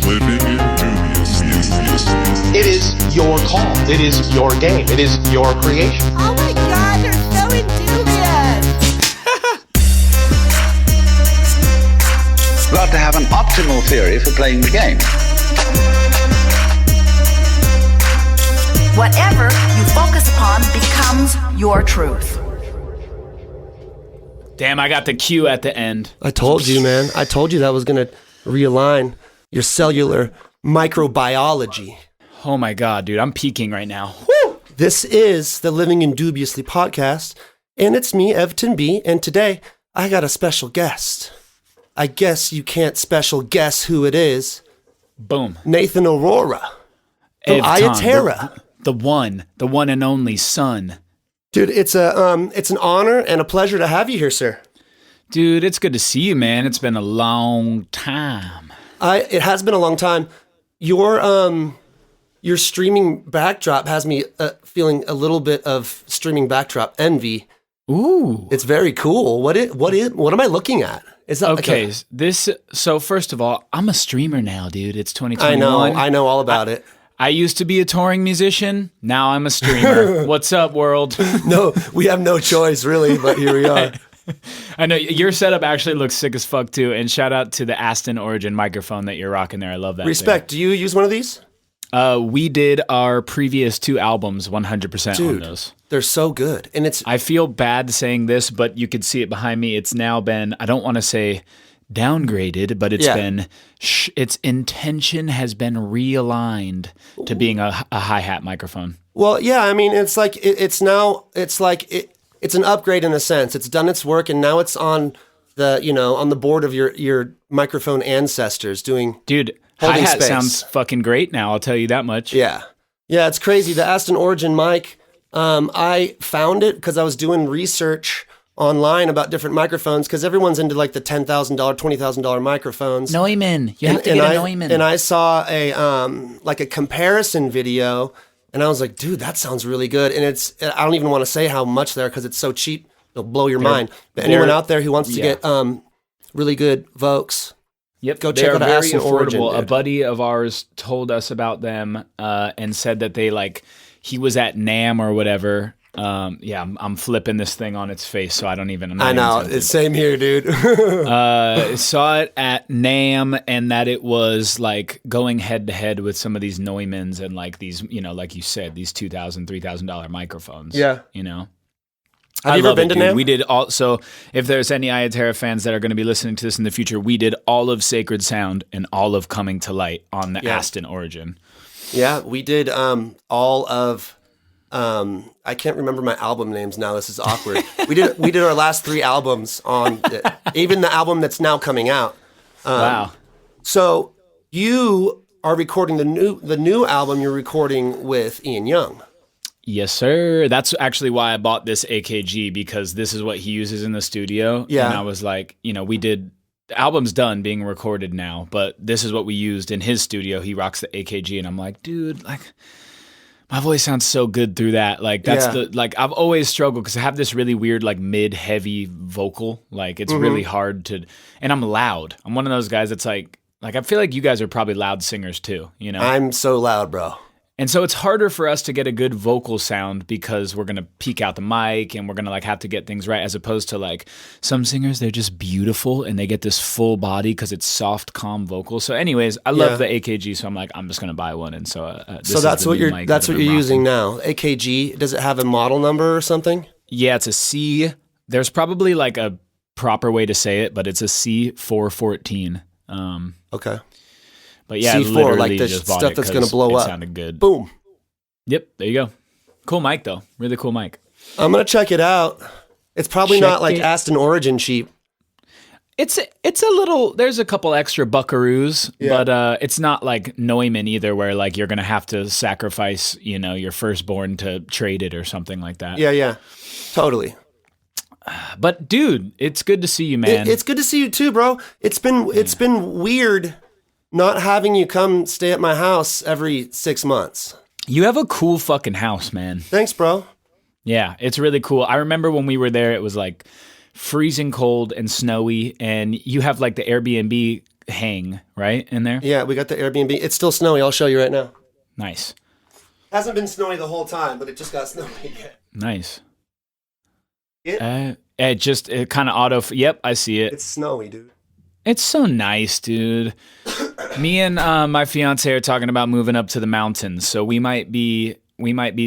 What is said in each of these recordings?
Living indubiously. It is your call. It is your game. It is your creation. Oh my god, they're so indubious! You have to have an optimal theory for playing the game. Whatever you focus upon becomes your truth. Damn, I got the cue at the end. I told you, man. I told you that was going to realign your cellular microbiology. Oh my God, dude, I'm peaking right now. Woo! This is the Living Indubiously podcast, and it's me, Evton B, and today I got a special guest. I guess you can't special guess who it is. Boom. Nathan Aurora from Iya Terra. The one and only son. Dude, it's an honor and a pleasure to have you here, sir. Dude, it's good to see you, man. It's been a long time. It has been a long time. Your streaming backdrop has me feeling a little bit of streaming backdrop envy. Ooh, it's very cool. What am I looking at? Is that okay? So first of all, I'm a streamer now, dude. It's 2021. I know all about it. I used to be a touring musician. Now I'm a streamer. What's up, world? No, we have no choice, really, but here we are. I know your setup actually looks sick as fuck too. And shout out to the Aston Origin microphone that you're rocking there. I love that. Respect. thing. Do you use one of these? We did our previous 2 albums 100% Dude, on those. They're so good. And I feel bad saying this, but you could see it behind me. It's now been, I don't want to say downgraded, but it's been, its intention has been realigned to being a hi-hat microphone. Well, yeah, I mean, it's like, it's an upgrade in a sense. It's done its work, and now it's on the board of your microphone ancestors doing. Dude, hi-hat sounds fucking great now, I'll tell you that much. Yeah. Yeah, it's crazy. The Aston Origin mic, I found it because I was doing research online about different microphones because everyone's into like the $10,000, $20,000 microphones. Neumann. You have to get a Neumann. And I saw a comparison video, and I was like, dude, that sounds really good. And I don't even want to say how much they're because it's so cheap. It'll blow your mind. But anyone out there who wants to get really good Vokes, go check out Aston Origin. A buddy of ours told us about them and said that he was at NAMM or whatever. I'm flipping this thing on its face, so I don't even. I know. It's same here, dude. Saw it at NAMM, and that it was like going head to head with some of these Neumanns and like these, like you said, these $2,000, $3,000 microphones. Yeah. Have you ever been to NAMM? We did all. So if there's any Iya Terra fans that are going to be listening to this in the future, we did all of Sacred Sound and all of Coming to Light on the Aston Origin. Yeah, we did all of. I can't remember my album names now. This is awkward. we did our last 3 albums on it, even the album that's now coming out. Wow. So you are recording the new album. You're recording with Ian Young. Yes, sir. That's actually why I bought this AKG, because this is what he uses in the studio. Yeah. And I was like, the album's done being recorded now, but this is what we used in his studio. He rocks the AKG, and I'm like, dude, my voice sounds so good through that. I've always struggled because I have this really weird, mid-heavy vocal. It's really hard to, and I'm loud. I'm one of those guys that's I feel like you guys are probably loud singers too, I'm so loud, bro. And so it's harder for us to get a good vocal sound because we're going to peek out the mic and we're going to have to get things right, as opposed to some singers, they're just beautiful and they get this full body because it's soft, calm vocal. So anyways, I love the AKG, so I'm just going to buy one. And so that's what you're using now. AKG, does it have a model number or something? Yeah, it's a C. There's probably a proper way to say it, but it's a C414. Okay. But yeah, C4, like the just stuff that's going to blow up. It sounded good. Boom. Yep, there you go. Cool mic, though. Really cool mic. I'm going to check it out. It's probably not like Aston Origin cheap. It's a little, there's a couple extra buckaroos, but it's not like Neumann either, where you're going to have to sacrifice, your firstborn to trade it or something like that. Yeah. Totally. But dude, it's good to see you, man. It's good to see you too, bro. It's been weird not having you come stay at my house every 6 months. You have a cool fucking house, man. Thanks, bro. Yeah, it's really cool. I remember when we were there, it was freezing cold and snowy, and you have the Airbnb hang, right, in there? Yeah, we got the Airbnb. It's still snowy. I'll show you right now. Nice. Hasn't been snowy the whole time, but it just got snowy again. Nice. It? It kind of yep, I see it. It's snowy, dude. It's so nice, dude. Me and my fiance are talking about moving up to the mountains, so we might be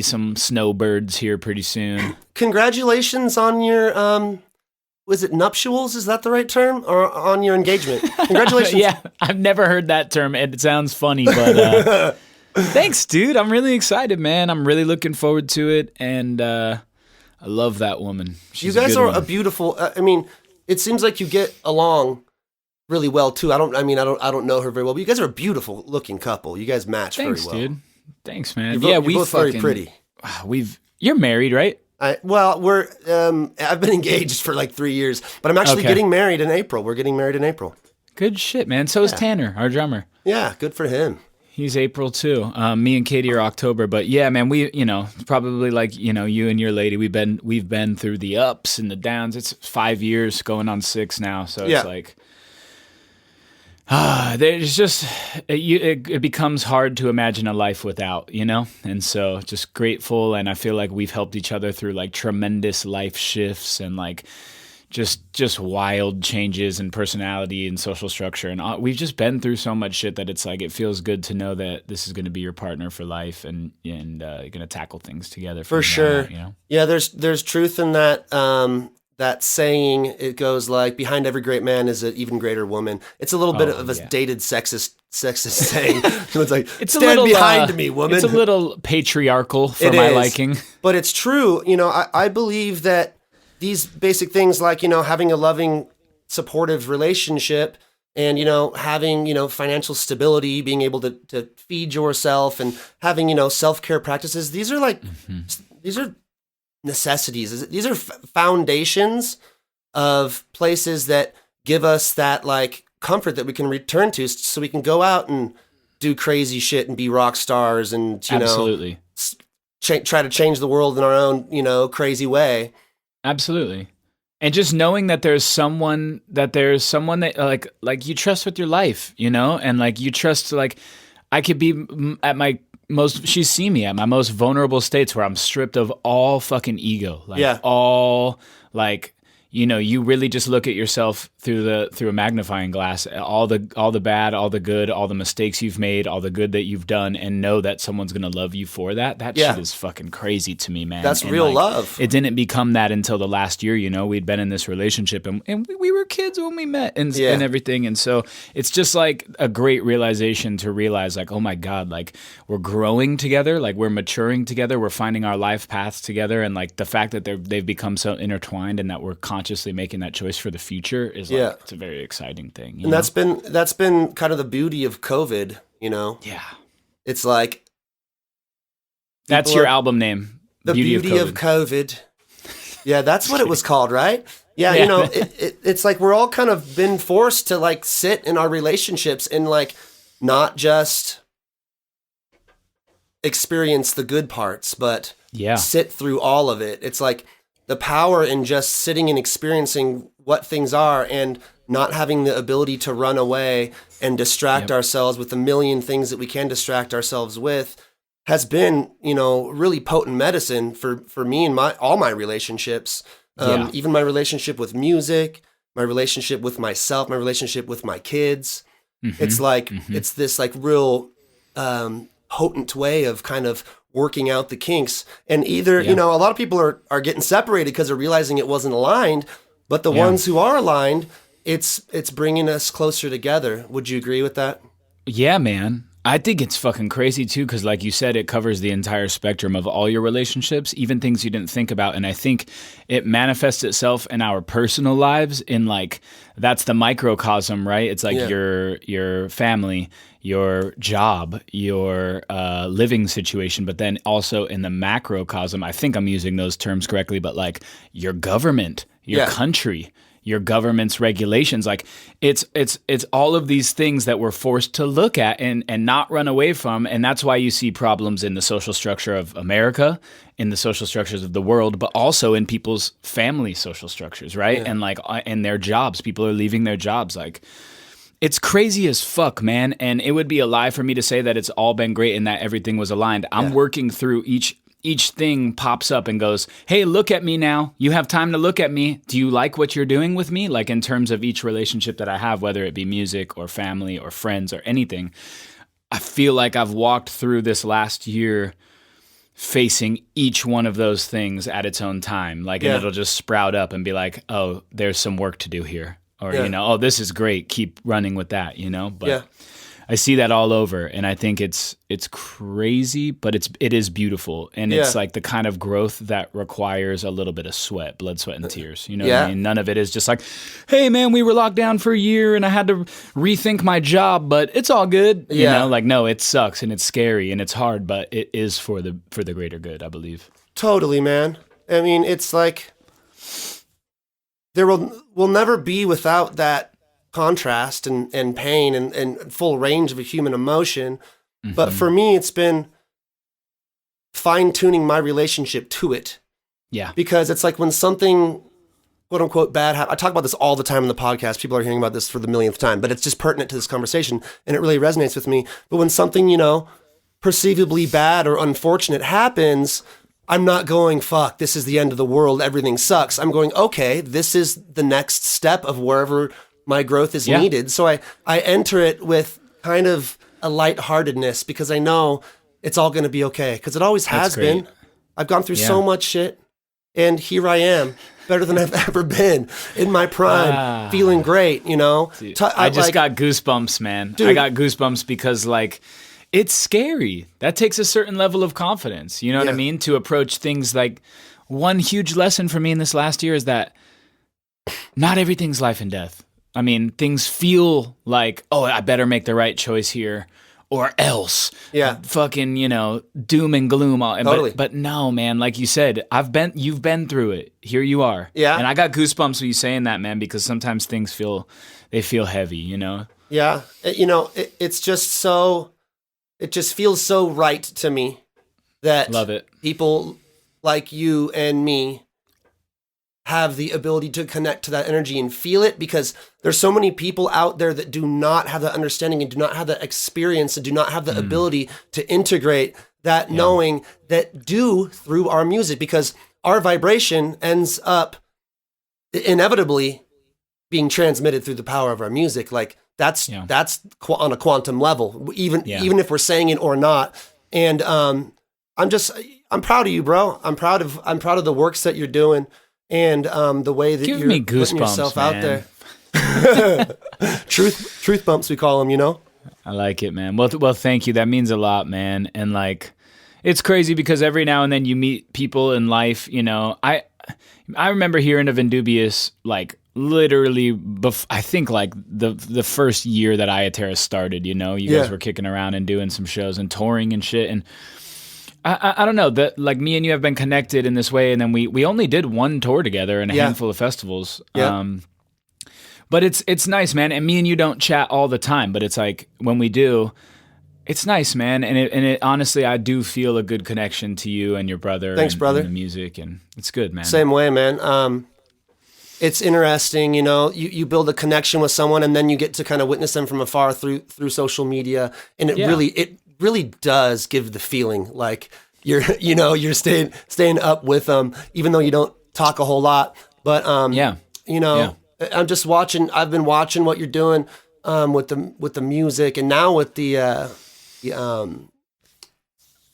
some snowbirds here pretty soon. Congratulations on your was it nuptials? Is that the right term? Or on your engagement? Congratulations. Yeah, I've never heard that term. It sounds funny, but thanks, dude. I'm really excited, man. I'm really looking forward to it, and I love that woman. She's you guys a good are one. a beautiful. I mean, it seems like you get along really well too. I don't know her very well, but you guys are a beautiful looking couple. You guys match Thanks, very well. dude. Thanks, man. You're we both very pretty. You're married, right? We're I've been engaged for like 3 years, but I'm actually getting married in April. We're getting married in April. Good shit, man. So is Tanner, our drummer. Yeah, good for him. He's April too. Me and Katie are October, but yeah, man, we, probably like, you and your lady, we've been through the ups and the downs. It's 5 years going on 6 now. So it's like, there's just, it becomes hard to imagine a life without, and so just grateful. And I feel like we've helped each other through like tremendous life shifts and like just wild changes in personality and social structure. And we've just been through so much shit that it's like, it feels good to know that this is going to be your partner for life and you're going to tackle things together. For sure. Yeah. There's truth in that, that saying. It goes like, behind every great man is an even greater woman. It's a little bit of a dated sexist saying. It's like, stand behind me, woman. It's a little patriarchal for my liking. But it's true. I believe that these basic things like, having a loving, supportive relationship and, having, financial stability, being able to feed yourself and having, self-care practices. These are like, these are necessities. These are foundations of places that give us that like comfort that we can return to so we can go out and do crazy shit and be rock stars and, Absolutely. Try to change the world in our own, crazy way. Absolutely. And just knowing that there's someone that like you trust with your life, and like you trust, like I could be at my she's seen me at my most vulnerable states where I'm stripped of all fucking ego. Like all like, you really just look at yourself through a magnifying glass, all the bad, all the good, all the mistakes you've made, all the good that you've done, and know that someo's going to love you for that. That shit is fucking crazy to me, man. That's real love. It didn't become that until the last year, we'd been in this relationship and we were kids when we met and everything. And so it's just like a great realization to realize like, oh my God, like we're growing together, like we're maturing together, we're finding our life paths together. And like the fact that they've become so intertwined and that we're consciously making that choice for the future is like, it's a very exciting thing. And that's been kind of the beauty of COVID, Yeah. It's like, that's your album name. The Beauty of COVID. Yeah, that's what it was called, right? Yeah, it's like we're all kind of been forced to like sit in our relationships and like not just experience the good parts, but sit through all of it. It's like the power in just sitting and experiencing what things are and not having the ability to run away and distract ourselves with a million things that we can distract ourselves with has been, really potent medicine for me and all my relationships. Even my relationship with music, my relationship with myself, my relationship with my kids. It's like, it's this like real potent way of kind of working out the kinks. And either, a lot of people are getting separated because they're realizing it wasn't aligned, but the ones who are aligned, it's bringing us closer together. Would you agree with that? Yeah, man. I think it's fucking crazy too, because like you said, it covers the entire spectrum of all your relationships, even things you didn't think about. And I think it manifests itself in our personal lives in like, that's the microcosm, right? It's like your family, your job, your living situation, but then also in the macrocosm, I think I'm using those terms correctly, but like your government, your country, your government's regulations, like it's all of these things that we're forced to look at and not run away from. And that's why you see problems in the social structure of America, in the social structures of the world, but also in people's family social structures, right? And like in their jobs, people are leaving their jobs. Like It's crazy as fuck, man. And it would be a lie for me to say that it's all been great and that everything was aligned. I'm working through each thing pops up and goes, hey, look at me now. You have time to look at me. Do you like what you're doing with me? Like in terms of each relationship that I have, whether it be music or family or friends or anything. I feel like I've walked through this last year facing each one of those things at its own time. Like, and it'll just sprout up and be like, oh, there's some work to do here. Or, oh, this is great. Keep running with that, But I see that all over, and I think it's crazy, but it is beautiful. And it's like the kind of growth that requires a little bit of sweat, blood, sweat, and tears. You know what I mean? None of it is just like, hey, man, we were locked down for a year, and I had to rethink my job, but it's all good. You know? Like, no, it sucks, and it's scary, and it's hard, but it is for the greater good, I believe. Totally, man. I mean, it's like there will never be without that contrast and pain and full range of a human emotion. Mm-hmm. But for me, it's been fine-tuning my relationship to it. Yeah. Because it's like when something, quote unquote, bad happens. I talk about this all the time in the podcast. People are hearing about this for the millionth time, but it's just pertinent to this conversation and it really resonates with me. But when something, perceivably bad or unfortunate happens, I'm not going, fuck, this is the end of the world, everything sucks. I'm going, okay, this is the next step of wherever my growth is needed. So I enter it with kind of a lightheartedness because I know it's all going to be okay. Because it always has been. I've gone through so much shit, and here I am, better than I've ever been, in my prime, feeling great, Dude, I just got goosebumps, man. Dude, I got goosebumps because, it's scary. That takes a certain level of confidence, you know what I mean? To approach things like one huge lesson for me in this last year is that not everything's life and death. I mean, things feel like, oh, I better make the right choice here or else. Yeah. Fucking, doom and gloom. Totally. But no, man, like you said, you've been through it. Here you are. Yeah. And I got goosebumps when you saying that, man, because sometimes things feel heavy, Yeah. It's just so... It just feels so right to me that Love it. People like you and me have the ability to connect to that energy and feel it, because there's so many people out there that do not have that understanding and do not have that experience and do not have the ability to integrate that knowing that do through our music, because our vibration ends up inevitably being transmitted through the power of our music. Like, that's on a quantum level, even if we're saying it or not. And I'm proud of you, bro. I'm proud of the works that you're doing and the way that you're putting yourself out there. Truth bumps, we call them. I like it, man. Well, thank you. That means a lot, man. And it's crazy because every now and then you meet people in life. I remember hearing of Indubiously literally, I think the first year that Iya Terra started, you guys were kicking around and doing some shows and touring and shit. And I don't know, that me and you have been connected in this way. And then we only did one tour together and a handful of festivals. Yeah. But it's nice, man. And me and you don't chat all the time, but it's like when we do, it's nice, man. And it honestly, I do feel a good connection to you and your brother. Thanks, brother. And the music, and it's good, man. Same way, man. It's interesting, you build a connection with someone and then you get to kind of witness them from afar through social media. And it really does give the feeling like you're staying up with them, even though you don't talk a whole lot. But, I'm just watching, I've been watching what you're doing, with the music, and now with the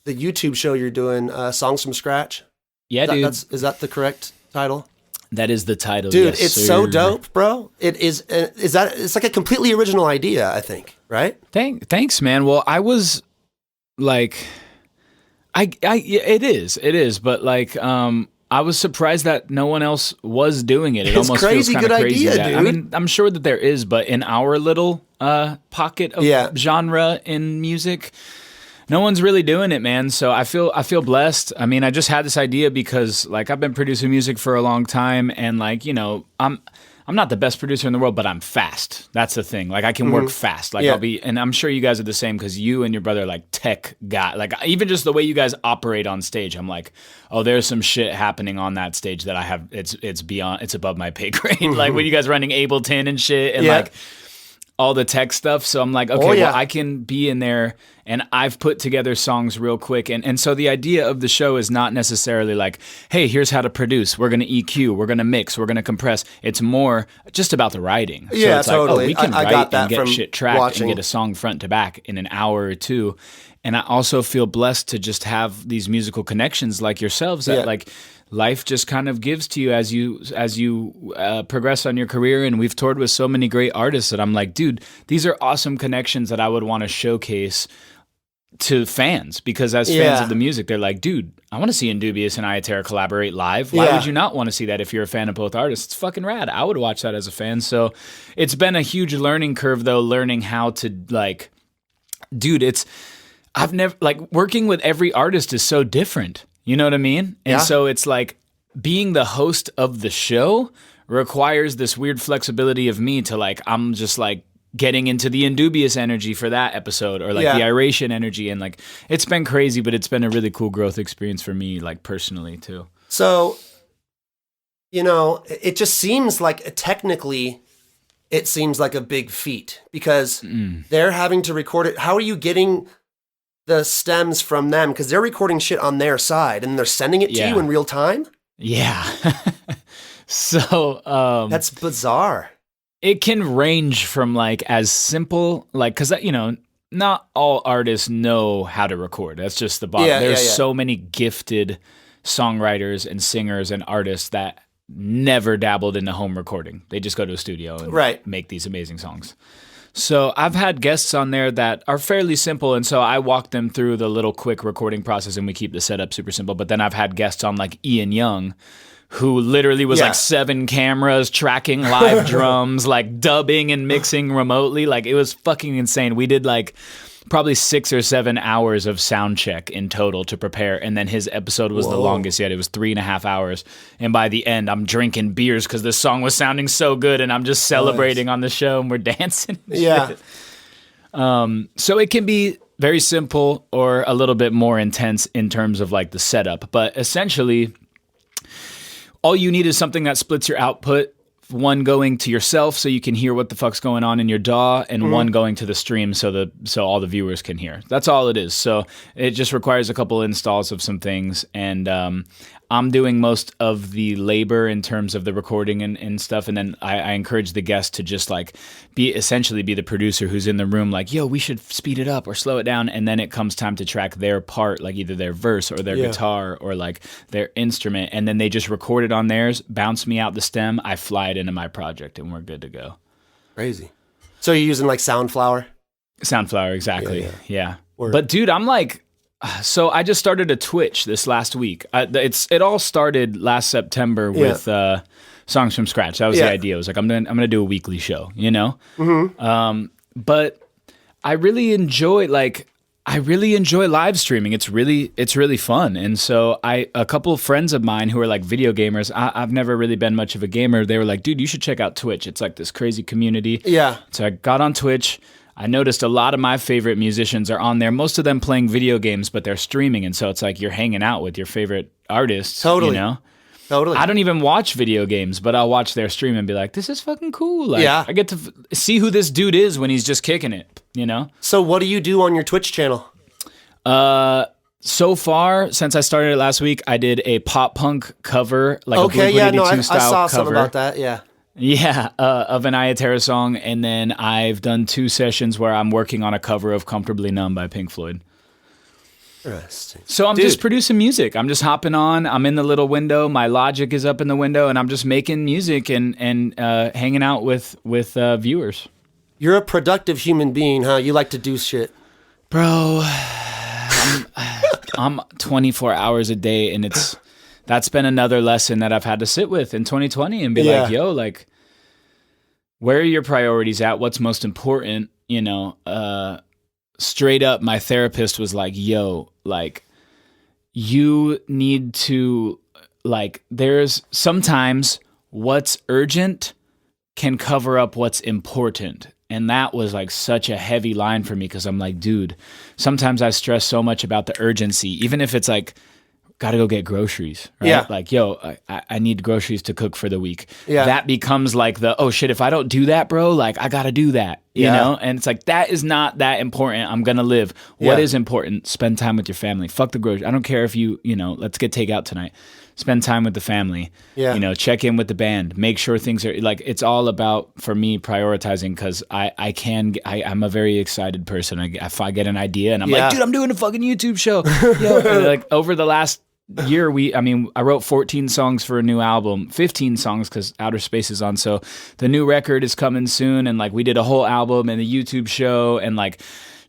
YouTube show you're doing, Songs from Scratch. Yeah, dude. Is that the correct title? That is the title, dude. Yes, it's so dope, bro. It is. It's like a completely original idea, I think. Right? Thanks, man. Well, I was it is, but I was surprised that no one else was doing it. It it's almost crazy, feels good crazy idea, that, dude. I mean, I'm sure that there is, but in our little pocket of genre in music, no one's really doing it, man. So I feel blessed. I mean, I just had this idea because I've been producing music for a long time, and I'm not the best producer in the world, but I'm fast. That's the thing. I can work fast. I'll be, and I'm sure you guys are the same because you and your brother are tech guy. Even just the way you guys operate on stage, I'm oh, there's some shit happening on that stage that I have. It's above my pay grade. When you guys running Ableton and shit, and all the tech stuff. So I'm like, okay, well, I can be in there, and I've put together songs real quick. And so the idea of the show is not necessarily like, hey, here's how to produce. We're going to EQ. We're going to mix. We're going to compress. It's more just about the writing. So Yeah, it's totally. Like, oh, we can I write got that and get from shit tracked watching. and get a song front to back in an hour or two. And I also feel blessed to just have these musical connections like yourselves that like life just kind of gives to you as you progress on your career. And we've toured with so many great artists that I'm like, dude, these are awesome connections that I would want to showcase to fans, because as fans of the music, they're like, dude, I want to see Indubious and Iya Terra collaborate live. Why would you not want to see that if you're a fan of both artists? It's fucking rad. I would watch that as a fan. So it's been a huge learning curve, though, learning how to like, dude, I've never, like, working with every artist is so different. You know what I mean? And so it's like being the host of the show requires this weird flexibility of me to like, I'm just like getting into the Indubious energy for that episode, or like the Iration energy. And like, it's been crazy, but it's been a really cool growth experience for me, like personally too. So, you know, it just seems like technically it seems like a big feat, because they're having to record it. How are you getting the stems from them? Because they're recording shit on their side and they're sending it to you in real time? Yeah. So that's bizarre. It can range from like as simple, like, because, you know, not all artists know how to record. That's just the bottom. There's so many gifted songwriters and singers and artists that never dabbled into home recording. They just go to a studio and make these amazing songs. So I've had guests on there that are fairly simple, and so I walk them through the little quick recording process, and we keep the setup super simple. But then I've had guests on like Ian Young, who literally was like 7 cameras, tracking live drums, like dubbing and mixing remotely. Like, it was fucking insane. We did like probably 6 or 7 hours of sound check in total to prepare, and then his episode was the longest yet. It was 3.5 hours, and by the end I'm drinking beers because this song was sounding so good, and I'm just celebrating on the show, and we're dancing and shit. So it can be very simple or a little bit more intense in terms of like the setup, but essentially all you need is something that splits your output, one going to yourself so you can hear what the fuck's going on in your DAW, and one going to the stream so all the viewers can hear. That's all it is. So it just requires a couple installs of some things, and I'm doing most of the labor in terms of the recording and stuff, and then I encourage the guest to just like essentially be the producer who's in the room like, yo, we should speed it up or slow it down, and then it comes time to track their part, like either their verse or their guitar or like their instrument, and then they just record it on theirs, bounce me out the stem, I fly it into my project, and we're good to go. Crazy. So you're using like Soundflower? Soundflower, exactly. Yeah. But dude, I'm like, so I just started a Twitch this last week. It all started last September with Songs from Scratch. That was the idea. It was like, I'm gonna do a weekly show, you know? But I really enjoy live streaming. It's really fun. And so a couple of friends of mine who are like video gamers, I've never really been much of a gamer. They were like, dude, you should check out Twitch. It's like this crazy community. Yeah. So I got on Twitch. I noticed a lot of my favorite musicians are on there. Most of them playing video games, but they're streaming. And so it's like you're hanging out with your favorite artists. Totally. You know? Totally. I don't even watch video games, but I'll watch their stream and be like, this is fucking cool. Like, I get to see who this dude is when he's just kicking it, you know? So what do you do on your Twitch channel? So far, since I started it last week, I did a pop punk cover, like a Blink-182 style I saw cover. something about that, Yeah, of an Iya Terra song, and then I've done 2 sessions where I'm working on a cover of Comfortably Numb by Pink Floyd. Interesting. So I'm just producing music. I'm just hopping on. I'm in the little window. My Logic is up in the window, and I'm just making music and hanging out with viewers. You're a productive human being, huh? You like to do shit. Bro, I'm 24 hours a day, and that's been another lesson that I've had to sit with in 2020 and be like, yo, like, where are your priorities at? What's most important? You know, straight up, my therapist was like, yo, like, you need to, like, there's sometimes what's urgent can cover up what's important. And that was like such a heavy line for me, because I'm like, dude, sometimes I stress so much about the urgency, even if it's like gotta go get groceries, right? Yeah. Like, yo, I need groceries to cook for the week. Yeah. That becomes like oh shit, if I don't do that, bro, like I gotta do that, you know? And it's like, that is not that important. I'm gonna live. What is important? Spend time with your family. Fuck the groceries. I don't care if you know, let's get takeout tonight. Spend time with the family. Yeah. You know, check in with the band. Make sure things are like, it's all about, for me, prioritizing, because I'm a very excited person. If I get an idea and I'm like, dude, I'm doing a fucking YouTube show. Yo, like over the last year, I wrote 14 songs for a new album, 15 songs because Outer Space is on. So the new record is coming soon. And like, we did a whole album and a YouTube show, and like,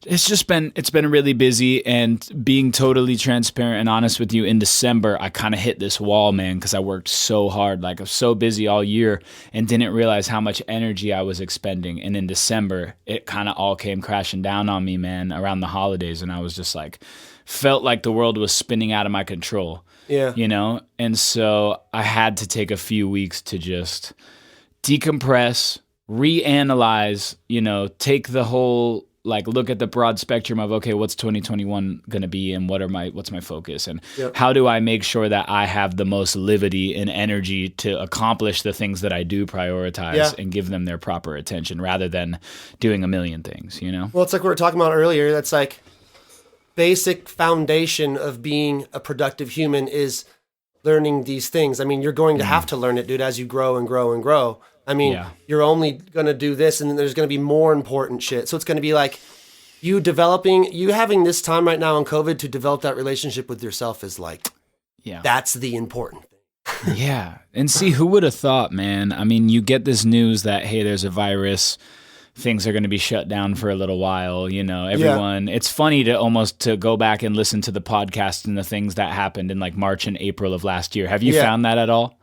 it's been really busy. And being totally transparent and honest with you, in December, I kind of hit this wall, man, because I worked so hard. Like, I was so busy all year and didn't realize how much energy I was expending. And in December, it kind of all came crashing down on me, man, around the holidays. And I was just like, felt like the world was spinning out of my control. Yeah. You know? And so I had to take a few weeks to just decompress, reanalyze, you know, take the whole, like, look at the broad spectrum of, okay, what's 2021 going to be, and what's my focus, and how do I make sure that I have the most livity and energy to accomplish the things that I do prioritize and give them their proper attention, rather than doing a million things, you know? Well, it's like we were talking about earlier. That's like basic foundation of being a productive human is learning these things. I mean, you're going to have to learn it, dude, as you grow and grow and grow. I mean, you're only going to do this, and then there's going to be more important shit. So it's going to be like you having this time right now in COVID to develop that relationship with yourself is like, that's the important thing. Yeah. And see, who would have thought, man? I mean, you get this news that, hey, there's a virus, things are going to be shut down for a little while, you know, everyone. It's funny to go back and listen to the podcast and the things that happened in like March and April of last year. Have you found that at all?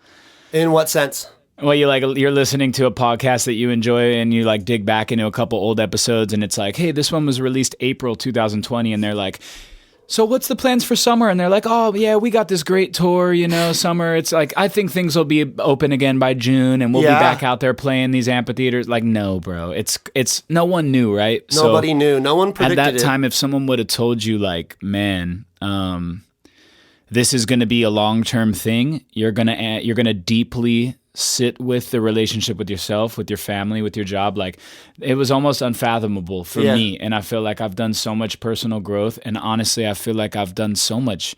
In what sense? Well, you're listening to a podcast that you enjoy, and you like dig back into a couple old episodes, and it's like, hey, this one was released April 2020, and they're like, so what's the plans for summer? And they're like, oh yeah, we got this great tour, you know, summer. It's like, I think things will be open again by June, and we'll be back out there playing these amphitheaters. Like, no, bro, it's no one knew, right? Nobody knew. No one predicted it. At that time, if someone would have told you, like, man, this is going to be a long-term thing, you're gonna deeply sit with the relationship with yourself, with your family, with your job. Like, it was almost unfathomable for me. And I feel like I've done so much personal growth. And honestly, I feel like I've done such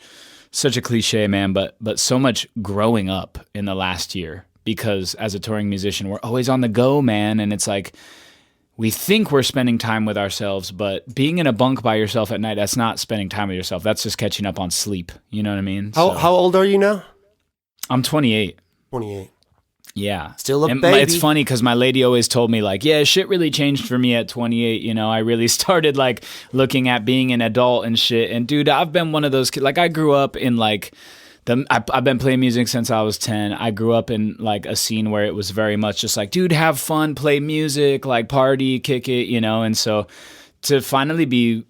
a cliche, man, but so much growing up in the last year, because as a touring musician, we're always on the go, man. And it's like, we think we're spending time with ourselves, but being in a bunk by yourself at night, that's not spending time with yourself. That's just catching up on sleep. You know what I mean? How old are you now? I'm 28. 28. Yeah. Still a and baby. It's funny because my lady always told me, like, yeah, shit really changed for me at 28. You know, I really started like looking at being an adult and shit. And dude, I've been one of those kids. Like, I grew up in like I've been playing music since I was 10. I grew up in like a scene where it was very much just like, dude, have fun, play music, like party, kick it, you know? And so to finally be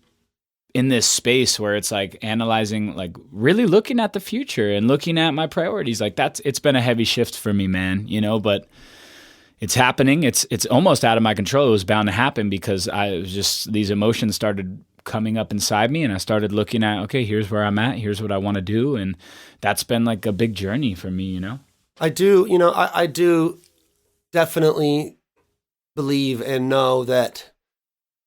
in this space where it's like analyzing, like really looking at the future and looking at my priorities, like it's been a heavy shift for me, man, you know, but it's happening. It's almost out of my control. It was bound to happen because these emotions started coming up inside me, and I started looking at, okay, here's where I'm at. Here's what I want to do. And that's been like a big journey for me, you know? I do definitely believe and know that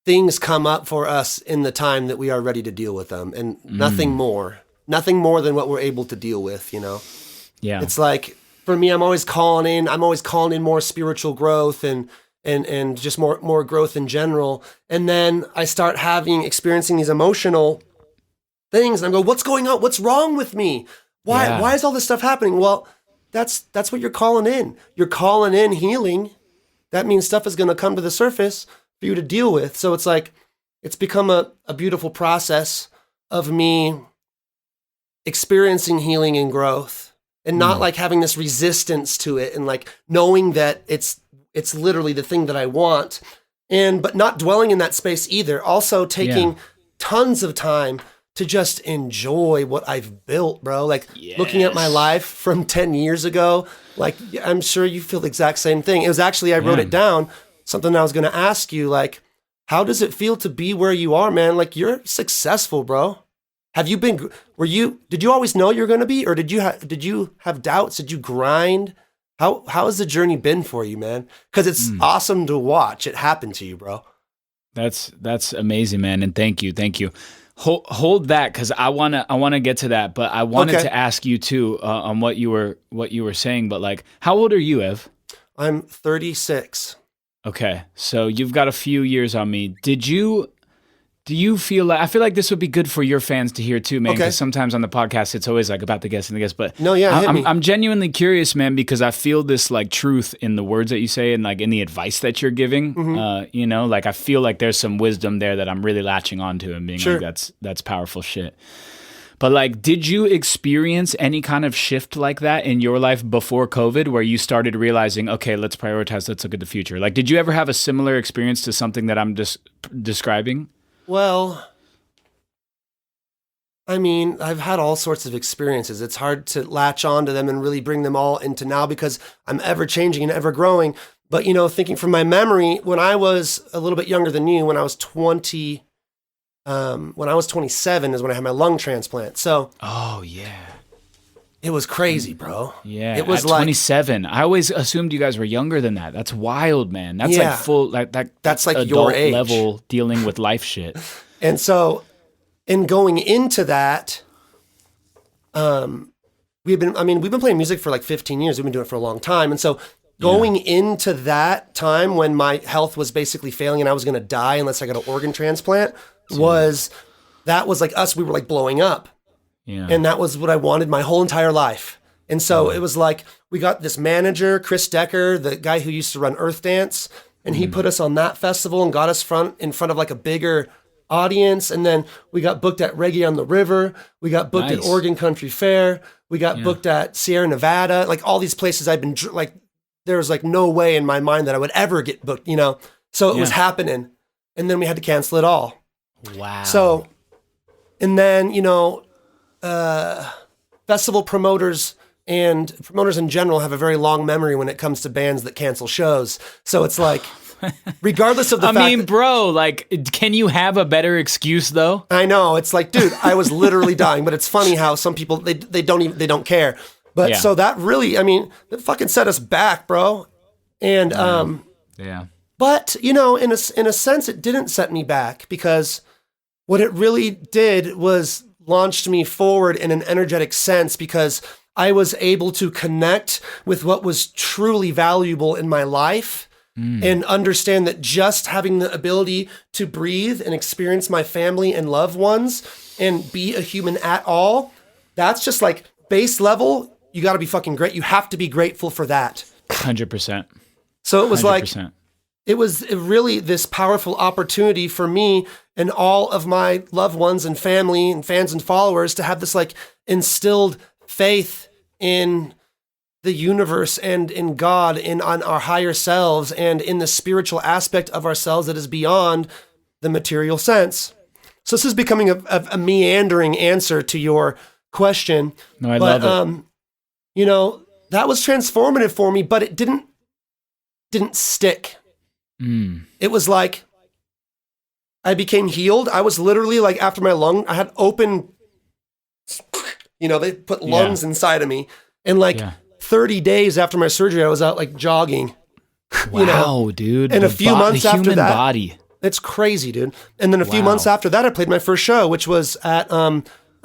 things come up for us in the time that we are ready to deal with them, and nothing more than what we're able to deal with, you know? Yeah. It's like, for me, I'm always calling in more spiritual growth and just more growth in general. And then I start experiencing these emotional things, and I go, what's going on? What's wrong with me? Why is all this stuff happening? Well, that's what you're calling in. You're calling in healing. That means stuff is going to come to the surface for you to deal with. So it's like, it's become a beautiful process of me experiencing healing and growth, and not like having this resistance to it, and like knowing that it's literally the thing that I want, but not dwelling in that space either. Also taking tons of time to just enjoy what I've built, bro. Like looking at my life from 10 years ago, like I'm sure you feel the exact same thing. It was actually, I wrote it down, something I was going to ask you, like, how does it feel to be where you are, man? Like, you're successful, bro. did you always know you were going to be, or did you have doubts? Did you grind? How has the journey been for you, man? Because it's awesome to watch it happen to you, bro. That's amazing, man. And thank you. Hold that, because I wanna get to that, but I wanted to ask you too on what you were saying. But like, how old are you, Ev? I'm 36. Okay, so you've got a few years on me. Do you feel like, I feel like this would be good for your fans to hear too, man, because sometimes on the podcast, it's always like about the guest and the guest, but no, yeah, I'm genuinely curious, man, because I feel this like truth in the words that you say and like in the advice that you're giving, you know, like I feel like there's some wisdom there that I'm really latching onto and being like, that's powerful shit. But like, did you experience any kind of shift like that in your life before COVID where you started realizing, okay, let's prioritize, let's look at the future? Like, did you ever have a similar experience to something that I'm just describing? Well, I mean, I've had all sorts of experiences. It's hard to latch on to them and really bring them all into now because I'm ever changing and ever growing. But, you know, thinking from my memory, when I was a little bit younger than you, when I was 27 is when I had my lung transplant. So, oh yeah, it was crazy, bro. Yeah, it was at like 27. I always assumed you guys were younger than that. That's wild, man. That's like full that's like adult your age level dealing with life shit. And so, in going into that, we've been playing music for like 15 years. We've been doing it for a long time. And so going into that time when my health was basically failing and I was going to die unless I got an organ transplant was like us. We were like blowing up. Yeah. And that was what I wanted my whole entire life. And so it was like, we got this manager, Chris Decker, the guy who used to run Earth Dance, and he put us on that festival and got us in front of like a bigger audience. And then we got booked at Reggae on the River. We got booked at Oregon Country Fair. We got booked at Sierra Nevada, like all these places I've been like, there was like no way in my mind that I would ever get booked, you know? So it was happening. And then we had to cancel it all. Wow. So, and then, you know, festival promoters and promoters in general have a very long memory when it comes to bands that cancel shows. So it's like, regardless of the fact, I mean, bro, like, can you have a better excuse though? I know, it's like, dude, I was literally dying. But it's funny how some people they don't care. But so that really, I mean, it fucking set us back, bro. And But you know, in a sense, it didn't set me back, because what it really did was launched me forward in an energetic sense, because I was able to connect with what was truly valuable in my life and understand that just having the ability to breathe and experience my family and loved ones and be a human at all, that's just like base level. You got to be fucking great. You have to be grateful for that. 100%. So it was 100%. like, it was really this powerful opportunity for me and all of my loved ones and family and fans and followers to have this like instilled faith in the universe and in God, on our higher selves and in the spiritual aspect of ourselves that is beyond the material sense. So this is becoming a meandering answer to your question. No, I love it. You know, that was transformative for me, but it didn't stick. It was like, I became healed. I was literally like, after my lung, I had open, you know, they put lungs inside of me. And like 30 days after my surgery, I was out like jogging. Wow, you know? Dude. And a few months after that, body. It's crazy, dude. And then a few months after that, I played my first show, which was at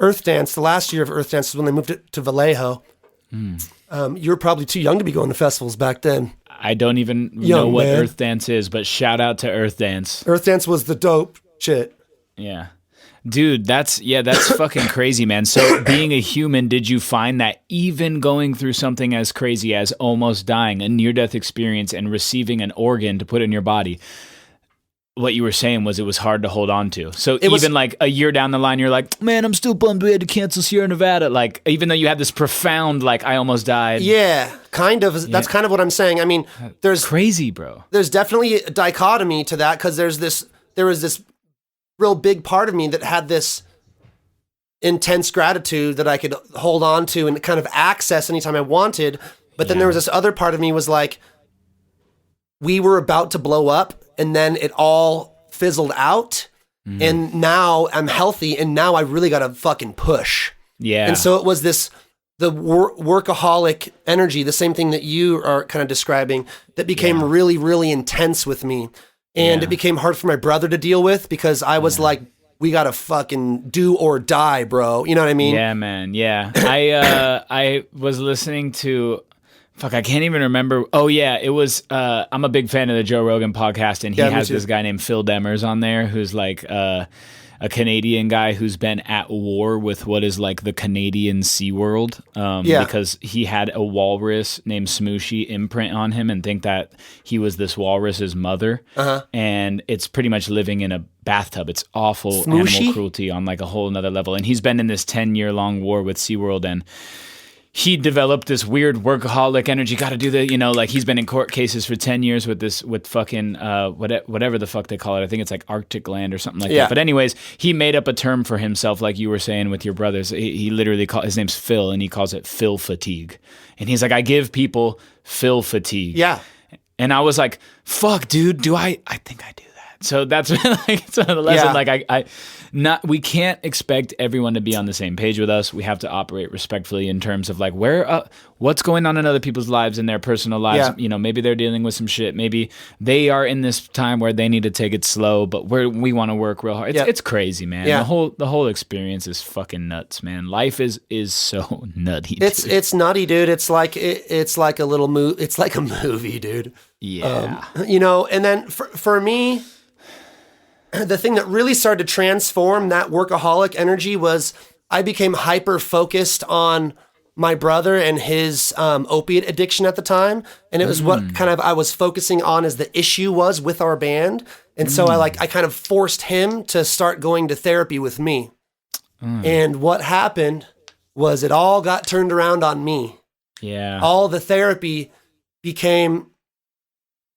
Earth Dance. The last year of Earth Dance is when they moved it to Vallejo. You were probably too young to be going to festivals back then. I don't even know what Earth Dance is, but shout out to Earth Dance. Earth Dance was the dope shit. Yeah. Dude, that's fucking crazy, man. So being a human, did you find that even going through something as crazy as almost dying, a near-death experience, and receiving an organ to put in your body, what you were saying was it was hard to hold on to. So even like a year down the line, you're like, man, I'm still bummed we had to cancel Sierra Nevada. Like, even though you had this profound, like, I almost died. Yeah, kind of. That's kind of what I'm saying. I mean, there's crazy, bro. There's definitely a dichotomy to that, because there was this real big part of me that had this intense gratitude that I could hold on to and kind of access anytime I wanted. But then there was this other part of me was like, we were about to blow up, and then it all fizzled out. And now I'm healthy, and now I really got to fucking push. Yeah. And so it was the workaholic energy, the same thing that you are kind of describing, that became really, really intense with me. And it became hard for my brother to deal with because I was like, we got to fucking do or die, bro. You know what I mean? Yeah, man. Yeah. I was listening to... Fuck, I can't even remember. Oh, yeah, it was, I'm a big fan of the Joe Rogan podcast, and he has this guy named Phil Demers on there who's like a Canadian guy who's been at war with what is like the Canadian SeaWorld because he had a walrus named Smooshy imprint on him and think that he was this walrus's mother. And it's pretty much living in a bathtub. It's awful animal cruelty on like a whole nother level. And he's been in this 10-year-long war with SeaWorld, and he developed this weird workaholic energy. Got to do the, like he's been in court cases for 10 years with fucking whatever the fuck they call it. I think it's like Arctic land or something like that. But anyways, he made up a term for himself, like you were saying with your brothers. He literally his name's Phil, and he calls it Phil fatigue. And he's like, I give people Phil fatigue. Yeah. And I was like, fuck, dude, I think I do that. So that's like some of the lesson. Like we can't expect everyone to be on the same page with us. We have to operate respectfully in terms of like what's going on in other people's lives, in their personal lives. Yeah. Maybe they're dealing with some shit. Maybe they are in this time where they need to take it slow, but we want to work real hard. It's crazy, man. Yeah. The whole experience is fucking nuts, man. Life is so nutty. It's nutty, dude. It's like a little movie. It's like a movie, dude. Yeah. And then for me, the thing that really started to transform that workaholic energy was I became hyper focused on my brother and his opiate addiction at the time. And it was what kind of I was focusing on as the issue was with our band. And so I kind of forced him to start going to therapy with me. And what happened was it all got turned around on me. Yeah. All the therapy became,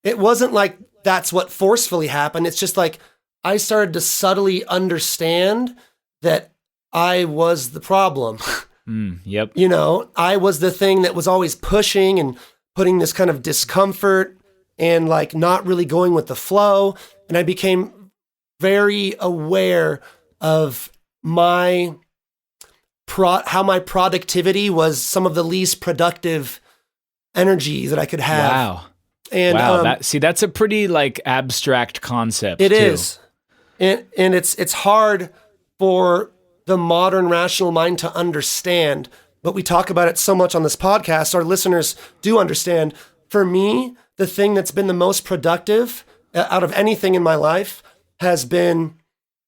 it wasn't like that's what forcefully happened. It's just like, I started to subtly understand that I was the problem. Yep. I was the thing that was always pushing and putting this kind of discomfort and like not really going with the flow. And I became very aware of how my productivity was some of the least productive energy that I could have. Wow. And that's a pretty like abstract concept. It too. is. And it's hard for the modern rational mind to understand, but we talk about it so much on this podcast, our listeners do understand. For me, the thing that's been the most productive out of anything in my life has been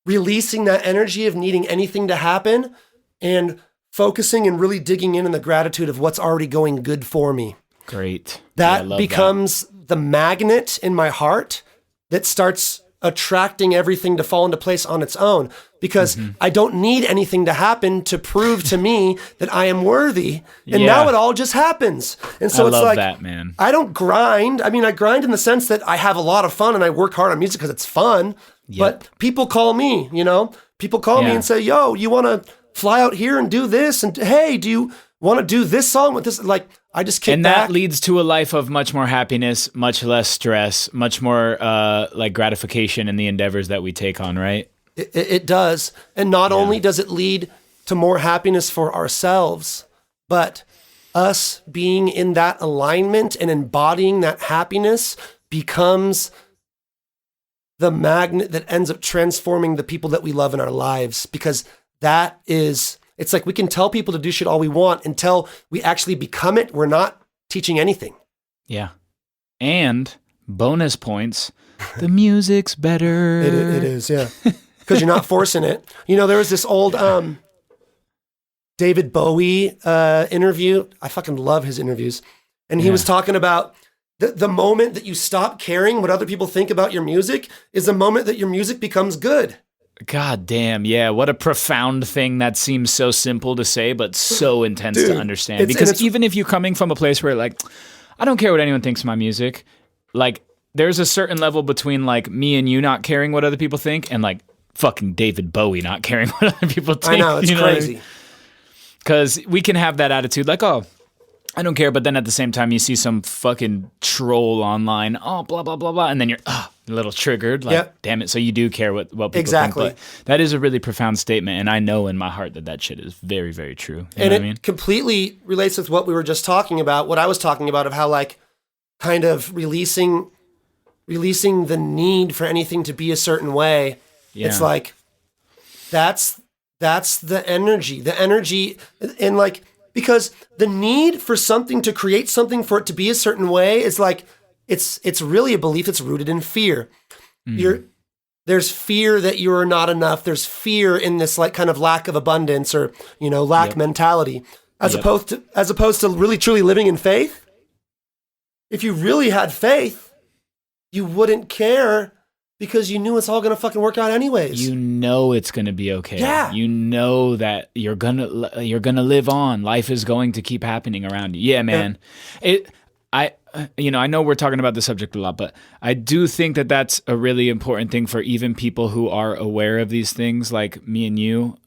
releasing that energy of needing anything to happen and focusing and really digging in the gratitude of what's already going good for me. Great. That becomes the magnet in my heart that starts attracting everything to fall into place on its own, because I don't need anything to happen to prove to me that I am worthy. And now it all just happens. And so I it's love like, that, man. I don't grind. I mean, I grind in the sense that I have a lot of fun and I work hard on music because it's fun. Yep. But people call me, people call me and say, yo, you want to fly out here and do this? And hey, do you want to do this song with this? Like, I just kick back. That leads to a life of much more happiness, much less stress, much more like gratification in the endeavors that we take on, right? It does. And not only does it lead to more happiness for ourselves, but us being in that alignment and embodying that happiness becomes the magnet that ends up transforming the people that we love in our lives. Because it's like we can tell people to do shit all we want until we actually become it. We're not teaching anything. Yeah. And bonus points, the music's better. It is, yeah. Because you're not forcing it. There was this old David Bowie interview. I fucking love his interviews. And he was talking about the moment that you stop caring what other people think about your music is the moment that your music becomes good. God damn, yeah. What a profound thing that seems so simple to say, but so intense to understand. Because even if you're coming from a place where like, I don't care what anyone thinks of my music, like there's a certain level between like me and you not caring what other people think and like fucking David Bowie not caring what other people think. I know, it's crazy. Because we can have that attitude like, oh, I don't care. But then at the same time, you see some fucking troll online. Oh, blah, blah, blah, blah. And then you're a little triggered. Like, damn it. So you do care what people think. But that is a really profound statement. And I know in my heart that shit is very, very true. You know what I mean? Completely relates with what we were just talking about, what I was talking about of how like kind of releasing the need for anything to be a certain way. Yeah. It's like, that's the energy and like, because the need for something to create something for it to be a certain way is like, it's really a belief that's rooted in fear. There's fear that you are not enough. There's fear in this like kind of lack of abundance or, lack mentality as opposed to really truly living in faith. If you really had faith, you wouldn't care because you knew it's all going to fucking work out anyways. You know it's going to be okay. Yeah. You know that you're going to live on. Life is going to keep happening around you. Yeah, man. I know we're talking about the subject a lot, but I do think that that's a really important thing for even people who are aware of these things like me and you.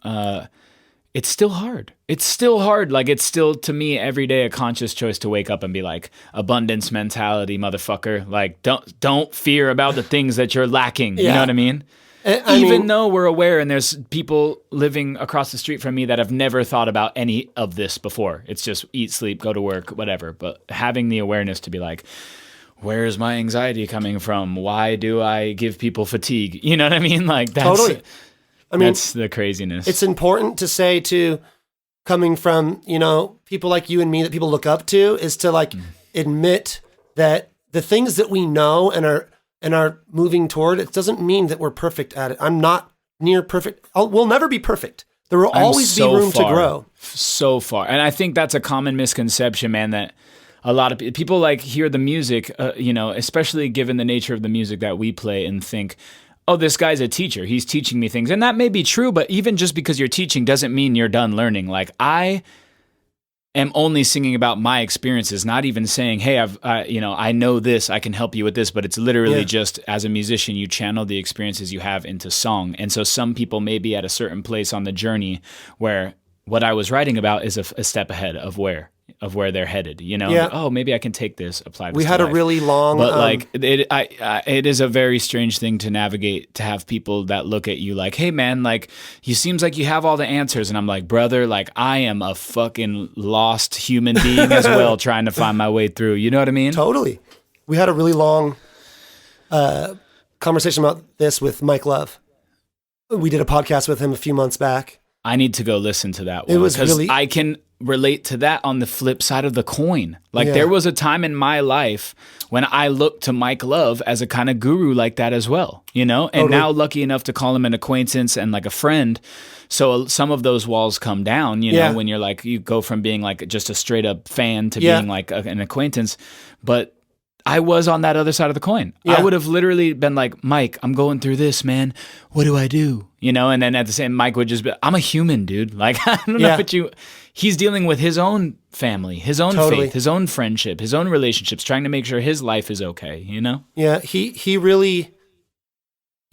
It's still hard. It's still hard. Like, it's still, to me, every day a conscious choice to wake up and be like, abundance mentality, motherfucker. Like, don't fear about the things that you're lacking. You know what I mean? Even though we're aware and there's people living across the street from me that have never thought about any of this before. It's just eat, sleep, go to work, whatever. But having the awareness to be like, where's my anxiety coming from? Why do I give people fatigue? You know what I mean? Like, that's... Totally. That's the craziness. It's important to say too, coming from, people like you and me that people look up to, is to like admit that the things that we know and are moving toward, it doesn't mean that we're perfect at it. I'm not near perfect. We'll never be perfect. There will always be room to grow. So far. And I think that's a common misconception, man, that a lot of people like hear the music, especially given the nature of the music that we play, and think, oh, this guy's a teacher. He's teaching me things. And that may be true, but even just because you're teaching doesn't mean you're done learning. Like, I am only singing about my experiences, not even saying, hey, I know this, I can help you with this, but it's literally just, as a musician, you channel the experiences you have into song. And so some people may be at a certain place on the journey where what I was writing about is a step ahead of where they're headed, Oh, maybe I can take this, apply this. We had a really long, but it is a very strange thing to navigate, to have people that look at you like, hey man, like, you seems like you have all the answers. And I'm like, brother, like, I am a fucking lost human being as well, trying to find my way through. You know what I mean? Totally. We had a really long conversation about this with Mike Love. We did a podcast with him a few months back. I need to go listen to that one. It was really... I can relate to that on the flip side of the coin. Like, there was a time in my life when I looked to Mike Love as a kind of guru like that as well, And now lucky enough to call him an acquaintance and like a friend. So some of those walls come down, when you're like, you go from being like just a straight up fan to being like an acquaintance. But I was on that other side of the coin. Yeah. I would have literally been like, Mike, I'm going through this, man. What do I do? And then at the same, Mike would just be, I'm a human, dude. Like, I don't know, but he's dealing with his own family, his own faith, his own friendship, his own relationships, trying to make sure his life is okay, Yeah, he really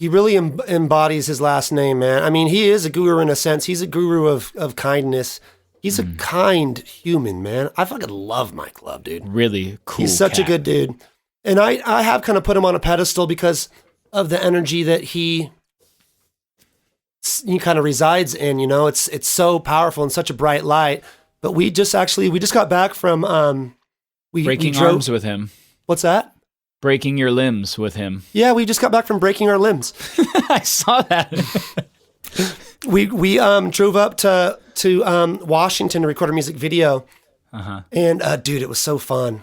embodies his last name, man. I mean, he is a guru in a sense. He's a guru of kindness. He's a kind human, man. I fucking love Mike Love, dude. Really cool. He's such a good dude. And I have kind of put him on a pedestal because of the energy that he kind of resides in, it's so powerful and such a bright light. But we just got back from breaking arms with him. What's that? Breaking your limbs with him. Yeah, we just got back from breaking our limbs. I saw that. We drove up to Washington to record a music video. And dude, it was so fun.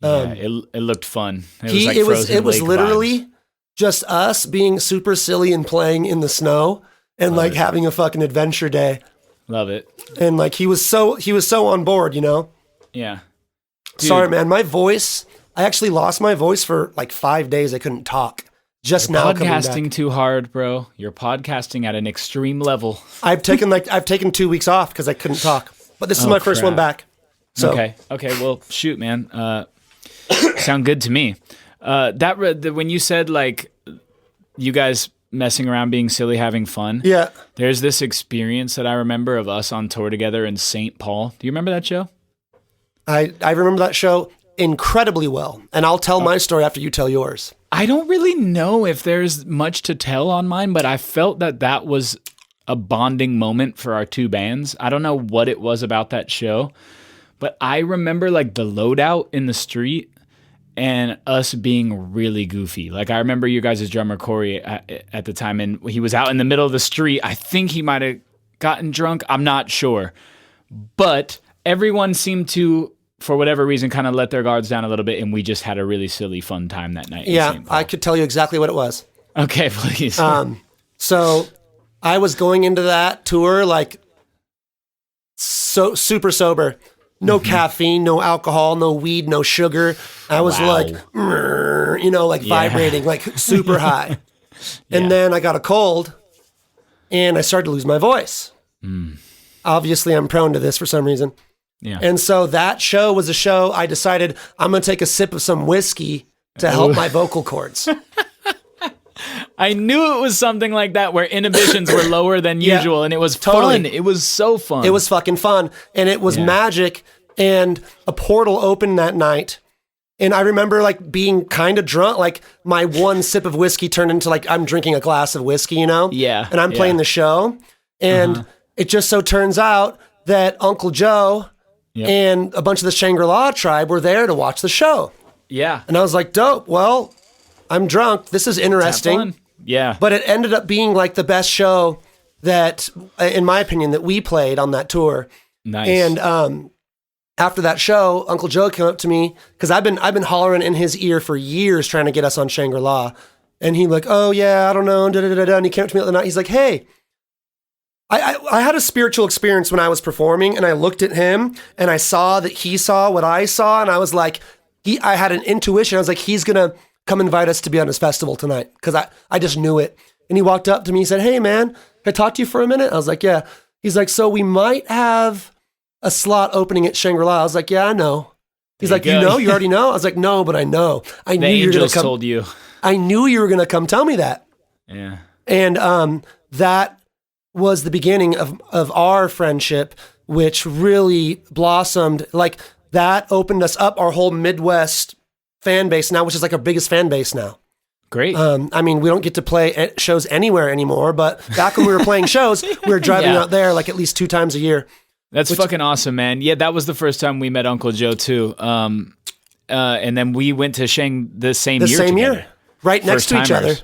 It looked fun. It was literally just us being super silly and playing in the snow and like having a fucking adventure day. Love it. And like he was so on board, Yeah. Dude. Sorry, man. My voice, I actually lost my voice for like 5 days. I couldn't talk. Just You're now podcasting too hard, bro. You're podcasting at an extreme level. I've taken 2 weeks off because I couldn't talk. But this is my first one back. So. Okay. Well, shoot, man. Sound good to me. When you said like you guys messing around, being silly, having fun. Yeah. There's this experience that I remember of us on tour together in St. Paul. Do you remember that show? I remember that show incredibly well, and I'll tell my story after you tell yours. I don't really know if there's much to tell on mine, but I felt that was a bonding moment for our two bands. I don't know what it was about that show, but I remember like the loadout in the street and us being really goofy. Like I remember you guys' drummer Corey at the time, and he was out in the middle of the street. I think he might have gotten drunk. I'm not sure, but everyone seemed to, for whatever reason, kind of let their guards down a little bit, and we just had a really silly, fun time that night. Yeah, I could tell you exactly what it was. Okay, please. So I was going into that tour like so super sober. No caffeine, no alcohol, no weed, no sugar. I was like vibrating, like super high. And then I got a cold and I started to lose my voice. Obviously, I'm prone to this for some reason. Yeah. And so that show was a show I decided I'm going to take a sip of some whiskey to help my vocal cords. I knew it was something like that where inhibitions were lower than usual, and it was fun. It was so fun. It was fucking fun, and it was magic, and a portal opened that night. And I remember like being kind of drunk, like my one sip of whiskey turned into like I'm drinking a glass of whiskey, you know? Yeah. And I'm playing the show, and it just so turns out that Uncle Joe and a bunch of the Shangri-La tribe were there to watch the show. Yeah. And I was like, dope, well, I'm drunk. This is interesting. Yeah. But it ended up being like the best show that, in my opinion, that we played on that tour. Nice. And after that show, Uncle Joe came up to me because I've been hollering in his ear for years trying to get us on Shangri-La. And he like, oh yeah, I don't know, and he came up to me the other night. He's like, hey, I had a spiritual experience when I was performing, and I looked at him and I saw that he saw what I saw, and I was like, I had an intuition. I was like, he's gonna come invite us to be on his festival tonight, because I just knew it. And he walked up to me, he said, hey man, can I talk to you for a minute? I was like, yeah. He's like, so we might have a slot opening at Shangri-La. I was like, yeah, I know. He's like, you know, you already know? I was like, no, but I know. I knew you were gonna come. Told you. I knew you were gonna come tell me that. Yeah. And that was the beginning of our friendship, which really blossomed. Like that opened us up, our whole Midwest fan base now, which is like our biggest fan base now. Great. I mean, we don't get to play shows anywhere anymore, but back when we were playing shows, we were driving out there like at least 2 times a year. That's fucking awesome, man. Yeah, that was the first time we met Uncle Joe too. And then we went to Shang the same year, right next to each other.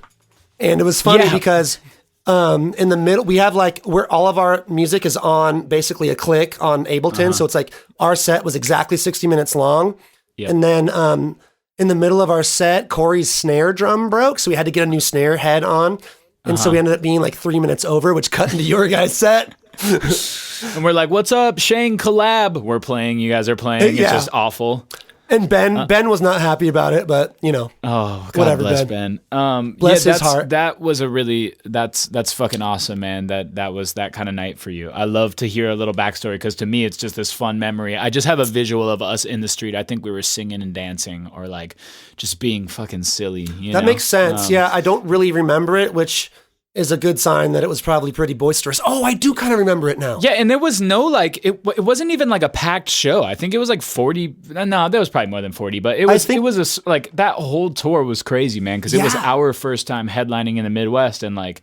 And it was funny because in the middle, we have like where all of our music is on basically a click on Ableton. So it's like our set was exactly 60 minutes long. Yep. And then in the middle of our set, Corey's snare drum broke. So we had to get a new snare head on. And so we ended up being like 3 minutes over, which cut into your guys' set. And we're like, what's up, Shang collab? We're playing, you guys are playing. It's just awful. And Ben was not happy about it, but you know. Oh, God whatever, bless Ben. Bless his heart. That was a really, that's fucking awesome, man. That was that kind of night for you. I love to hear a little backstory because to me, it's just this fun memory. I just have a visual of us in the street. I think we were singing and dancing or like just being fucking silly. That makes sense. Yeah, I don't really remember it, which is a good sign that it was probably pretty boisterous. Oh, I do kind of remember it now. Yeah, and there was no like, it wasn't even like a packed show. I think it was like 40. No, there was probably more than 40, but it was like that whole tour was crazy, man, because it was our first time headlining in the Midwest. And like,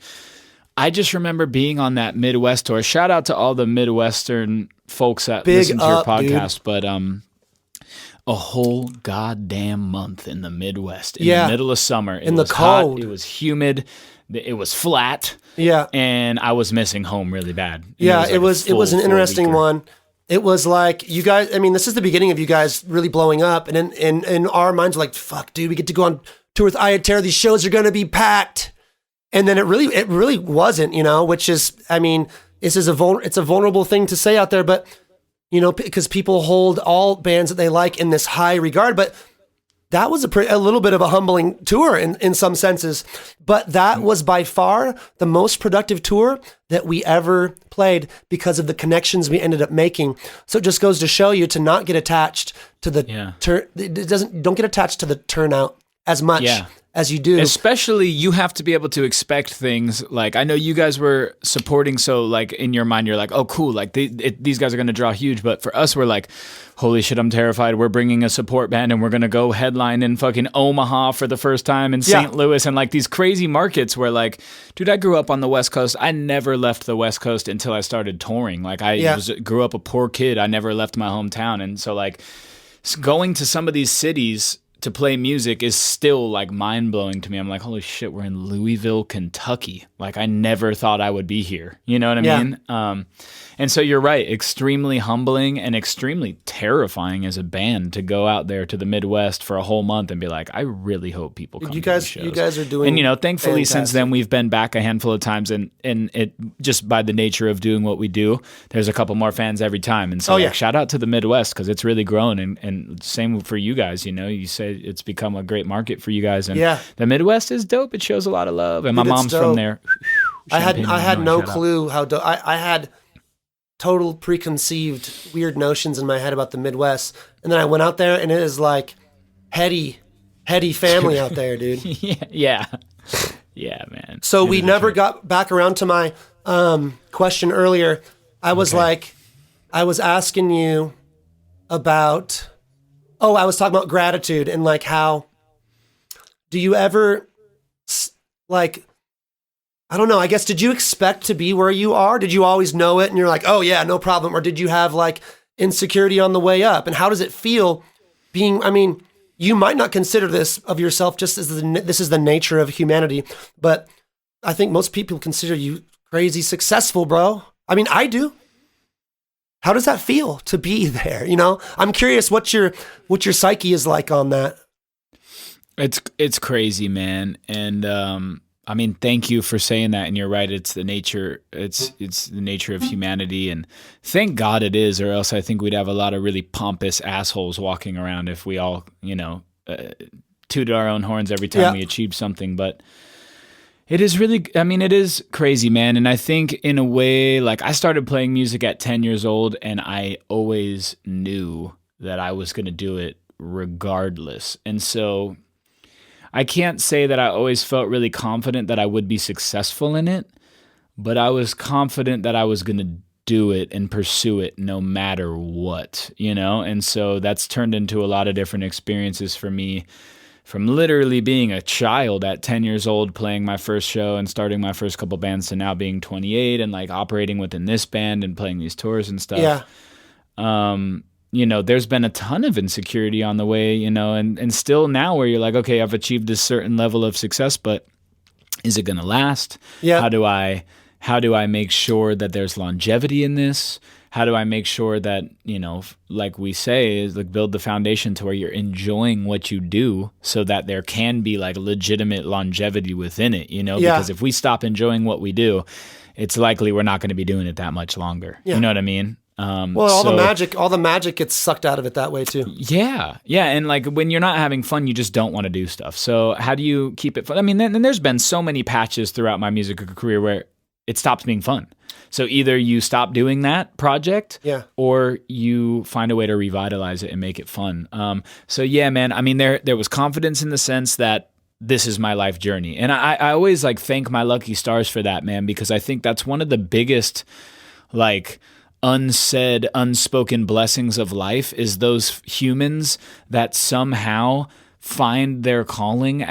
I just remember being on that Midwest tour. Shout out to all the Midwestern folks that listen to your podcast, dude. But a whole goddamn month in the Midwest, in the middle of summer. It was cold. Hot, it was humid. It was flat. Yeah. And I was missing home really bad. It was an interesting one. It was like you guys, I mean, this is the beginning of you guys really blowing up. And in our minds, we're like, fuck, dude, we get to go on tour with Iya Terra. These shows are going to be packed. And then it really wasn't, you know, which is, I mean, it's a vulnerable thing to say out there, but, you know, because people hold all bands that they like in this high regard. But that was a little bit of a humbling tour in some senses, but that was by far the most productive tour that we ever played because of the connections we ended up making. So it just goes to show you to not get attached to the don't get attached to the turnout as much as you do. Especially you have to be able to expect things like, I know you guys were supporting, so like in your mind you're like, oh cool, like these guys are going to draw huge, but for us we're like, holy shit, I'm terrified. We're bringing a support band and we're going to go headline in fucking Omaha for the first time in St. Louis and like these crazy markets where like, dude, I grew up on the West Coast. I never left the West Coast until I started touring. Like grew up a poor kid. I never left my hometown. And so like going to some of these cities to play music is still like mind blowing to me. I'm like, holy shit, we're in Louisville, Kentucky. Like I never thought I would be here. You know what I mean? And so you're right, extremely humbling and extremely terrifying as a band to go out there to the Midwest for a whole month and be like, I really hope people come to these shows. You guys are doing, and thankfully fantastic. Since then we've been back a handful of times, and it just by the nature of doing what we do, there's a couple more fans every time. And so shout out to the Midwest because it's really grown, and same for you guys. You say it's become a great market for you guys, and the Midwest is dope. It shows a lot of love, and my mom's from there. I had no clue how dope. I had total preconceived weird notions in my head about the Midwest, and then I went out there and it is like heady family out there, dude. yeah man. So we never got back around to my question earlier. I was I was asking you about I was talking about gratitude and like how do you ever like, I don't know, I guess, did you expect to be where you are? Did you always know it and you're like, oh yeah, no problem? Or did you have like insecurity on the way up? And how does it feel being, I mean, you might not consider this of yourself just as this is the nature of humanity, but I think most people consider you crazy successful, bro. I mean, I do. How does that feel to be there? I'm curious what your psyche is like on that. It's crazy, man. And, I mean, thank you for saying that, and you're right. It's the nature. It's the nature of humanity, and thank God it is, or else I think we'd have a lot of really pompous assholes walking around if we all, tooted our own horns every time we achieved something. But it is really, I mean, it is crazy, man. And I think in a way, like I started playing music at 10 years old, and I always knew that I was going to do it regardless, and so I can't say that I always felt really confident that I would be successful in it, but I was confident that I was going to do it and pursue it no matter what, And so that's turned into a lot of different experiences for me, from literally being a child at 10 years old, playing my first show and starting my first couple bands, to now being 28 and like operating within this band and playing these tours and stuff. There's been a ton of insecurity on the way, and still now where you're like, okay, I've achieved this certain level of success, but is it going to last? Yeah. How do I make sure that there's longevity in this? How do I make sure that, like we say, is like build the foundation to where you're enjoying what you do so that there can be like legitimate longevity within it, Because if we stop enjoying what we do, it's likely we're not going to be doing it that much longer. Yeah. You know what I mean? All the magic gets sucked out of it that way too. Yeah. And like when you're not having fun, you just don't want to do stuff. So how do you keep it fun? I mean, then there's been so many patches throughout my music career where it stops being fun. So either you stop doing that project, or you find a way to revitalize it and make it fun. So yeah, man. I mean, there was confidence in the sense that this is my life journey, and I always like thank my lucky stars for that, man, because I think that's one of the biggest like unsaid, unspoken blessings of life is those humans that somehow find their calling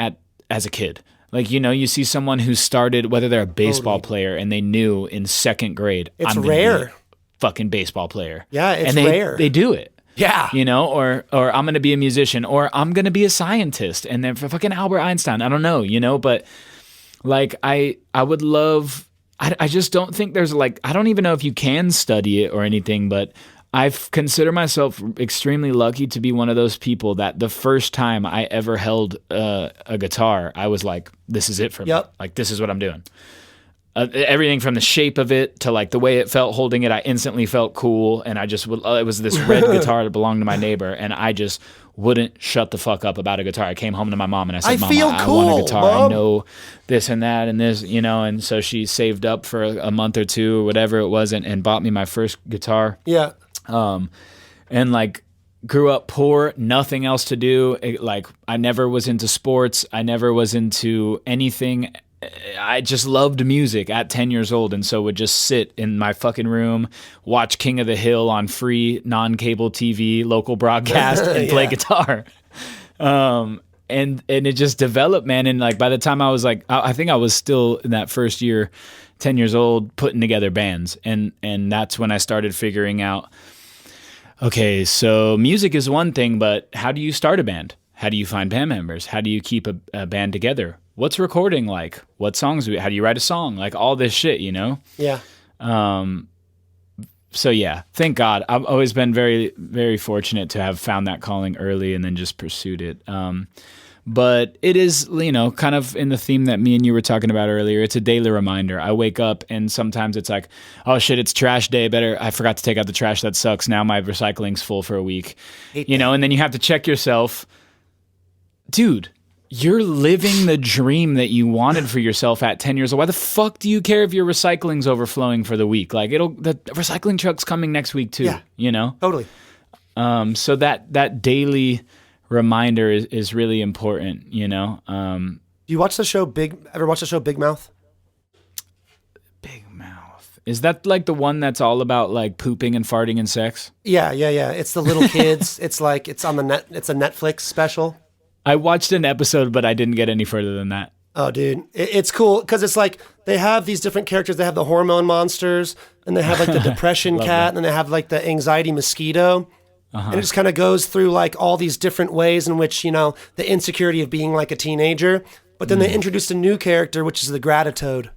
as a kid. Like, you see someone who started, whether they're a baseball player and they knew in second grade, it's I'm rare. Be a fucking baseball player. Yeah, it's rare. They do it. Yeah. Or I'm going to be a musician, or I'm going to be a scientist, and then for fucking Albert Einstein, I don't know, but like I would love, I just don't think there's like, I don't even know if you can study it or anything, but I've considered myself extremely lucky to be one of those people that the first time I ever held a guitar, I was like, this is it for me. Like, this is what I'm doing. Everything from the shape of it to like the way it felt holding it, I instantly felt cool. And I just it was this red guitar that belonged to my neighbor, and I just wouldn't shut the fuck up about a guitar. I came home to my mom and I said, Mom, I want a guitar. Mom. I know this and that and this, and so she saved up for a month or two or whatever it was and bought me my first guitar. Yeah. And like grew up poor, nothing else to do. Like I never was into sports. I never was into anything. I just loved music at 10 years old, and so would just sit in my fucking room, watch King of the Hill on free non-cable TV, local broadcast, and play guitar. And it just developed, man. And like by the time I was like, I think I was still in that first year, 10 years old, putting together bands, and that's when I started figuring out, okay, so music is one thing, but how do you start a band? How do you find band members? How do you keep a band together? What's recording like? What songs? How do you write a song? Like all this shit, you know? Yeah. So yeah, thank God. I've always been very, very fortunate to have found that calling early and then just pursued it. But it is, you know, kind of in the theme that me and you were talking about earlier. It's a daily reminder. I wake up and sometimes it's like, oh shit, it's trash day. I forgot to take out the trash. That sucks. Now my recycling's full for a week. You know, and then you have to check yourself. Dude, you're living the dream that you wanted for yourself at 10 years old. Why the fuck do you care if your recycling's overflowing for the week? Like the recycling truck's coming next week too, you know? Totally. So that daily reminder is really important, you know? Do you watch the show ever watch the show Big Mouth? Big Mouth. Is that like the one that's all about like pooping and farting and sex? Yeah. It's the little kids. It's like, it's on the it's a Netflix special. I watched an episode, but I didn't get any further than that. Oh, dude. It's cool because it's like they have these different characters. They have the hormone monsters, and they have like the depression cat, and they have like the anxiety mosquito. And it just kind of goes through like all these different ways in which, you know, the insecurity of being like a teenager. But then they introduced a new character, which is the Gratitoad.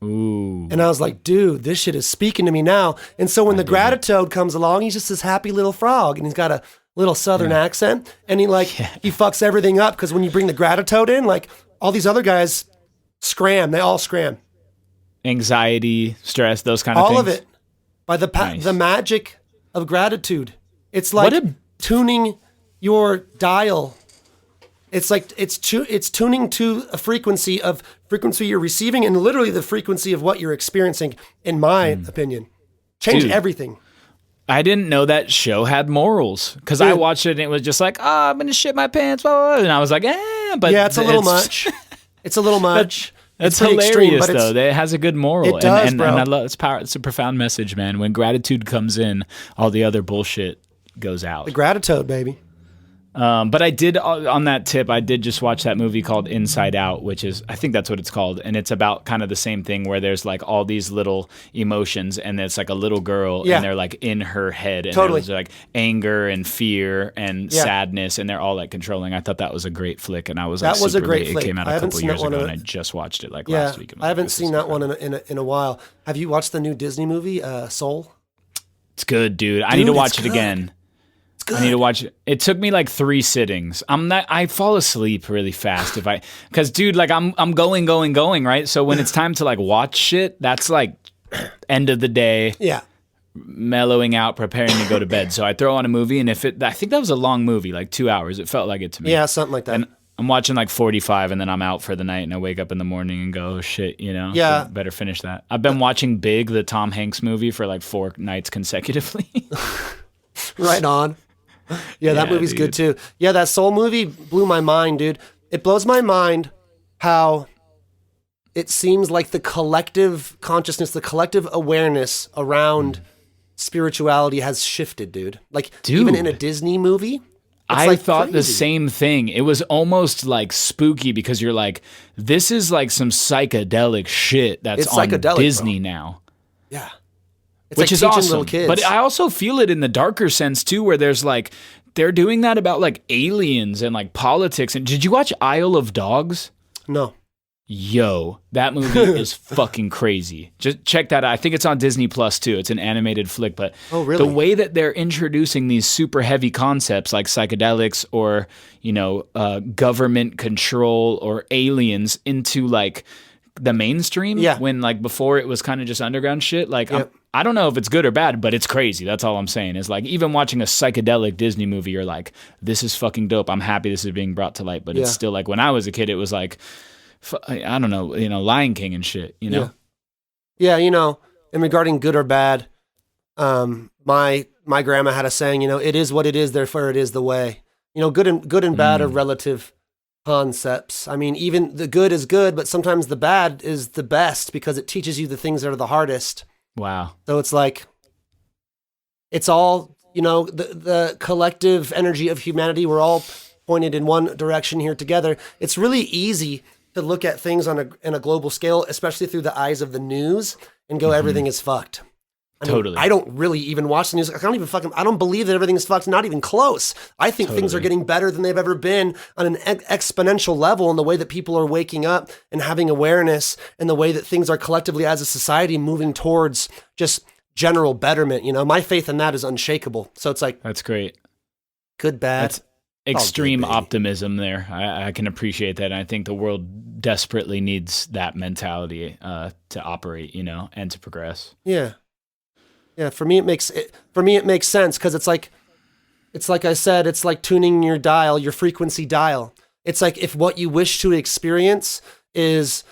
Ooh. And I was like, dude, this shit is speaking to me now. And so when the Gratitoad comes along, he's just this happy little frog, and he's got a little southern accent, and he fucks everything up because when you bring the Gratitoad in, like all these other guys scram, they all scram. Anxiety, stress, those kind of things. All of it by the magic of gratitude. It's like tuning your dial. It's like it's tuning to a frequency you're receiving, and literally the frequency of what you're experiencing. In my opinion, change everything. I didn't know that show had morals because I watched it and it was just like, I'm going to shit my pants. Blah, blah, blah. And I was like, but yeah, it's a little much. It's a little much. It's hilarious extreme, though. It has a good moral. It does, bro. And I love it's a profound message, man. When gratitude comes in, all the other bullshit goes out. The Gratitoad, baby. But I did, on that tip, I did just watch that movie called Inside Out, which is, I think that's what it's called. And it's about kind of the same thing where there's like all these little emotions and it's like a little girl and they're like in her head. And there's like anger and fear and sadness and they're all like controlling. I thought that was a great flick and I was like, that was a great flick. It came out a couple years ago and I just watched it like last week. I haven't seen that one in a while. Have you watched the new Disney movie, Soul? It's good, dude. I need to watch it again. I need to watch it. It took me like 3 sittings. I fall asleep really fast because dude, like I'm going, right? So when it's time to like watch shit, that's like end of the day. Yeah. Mellowing out, preparing to go to bed. So I throw on a movie and I think that was a long movie, like 2 hours. It felt like it to me. Yeah, something like that. And I'm watching like 45 and then I'm out for the night and I wake up in the morning and go, oh shit, you know? Yeah. So better finish that. I've been watching Big, the Tom Hanks movie for like 4 nights consecutively. Right on. Yeah, that movie's good too. Yeah, that Soul movie blew my mind, dude. It blows my mind how it seems like the collective consciousness, the collective awareness around spirituality has shifted, dude. Like, even in a Disney movie, I thought the same thing. It was almost like spooky because you're like, this is like some psychedelic shit that's on Disney now. Yeah. It's which like is teaching awesome. little kids. But I also feel it in the darker sense too, where there's like, they're doing that about like aliens and like politics. And did you watch Isle of Dogs? No. Yo, that movie is fucking crazy. Just check that out. I think it's on Disney Plus too. It's an animated flick, but the way that they're introducing these super heavy concepts like psychedelics or, you know, government control or aliens into like the mainstream when like before it was kind of just underground shit. Like I don't know if it's good or bad, but it's crazy. That's all I'm saying. Is like even watching a psychedelic Disney movie, you're like, this is fucking dope. I'm happy this is being brought to light. But it's still like when I was a kid, it was like, I don't know, you know, Lion King and shit, you know? Yeah, you know, and regarding good or bad, my my grandma had a saying, it is what it is, therefore it is the way. Good and bad are relative concepts. I mean, even the good is good, but sometimes the bad is the best because it teaches you the things that are the hardest. Wow. So it's like, it's all, the collective energy of humanity. We're all pointed in one direction here together. It's really easy to look at things in a global scale, especially through the eyes of the news, and go, everything is fucked. Totally. I don't really even watch the news. I don't believe that everything is fucked. Not even close. I think things are getting better than they've ever been on an exponential level in the way that people are waking up and having awareness, and the way that things are collectively as a society moving towards just general betterment. My faith in that is unshakable. So it's like, that's great. Good, bad. That's extreme optimism there. I can appreciate that. And I think the world desperately needs that mentality to operate, and to progress. Yeah. Yeah, for me it makes sense, because it's like I said, it's like tuning your dial, your frequency dial. It's like, if what you wish to experience is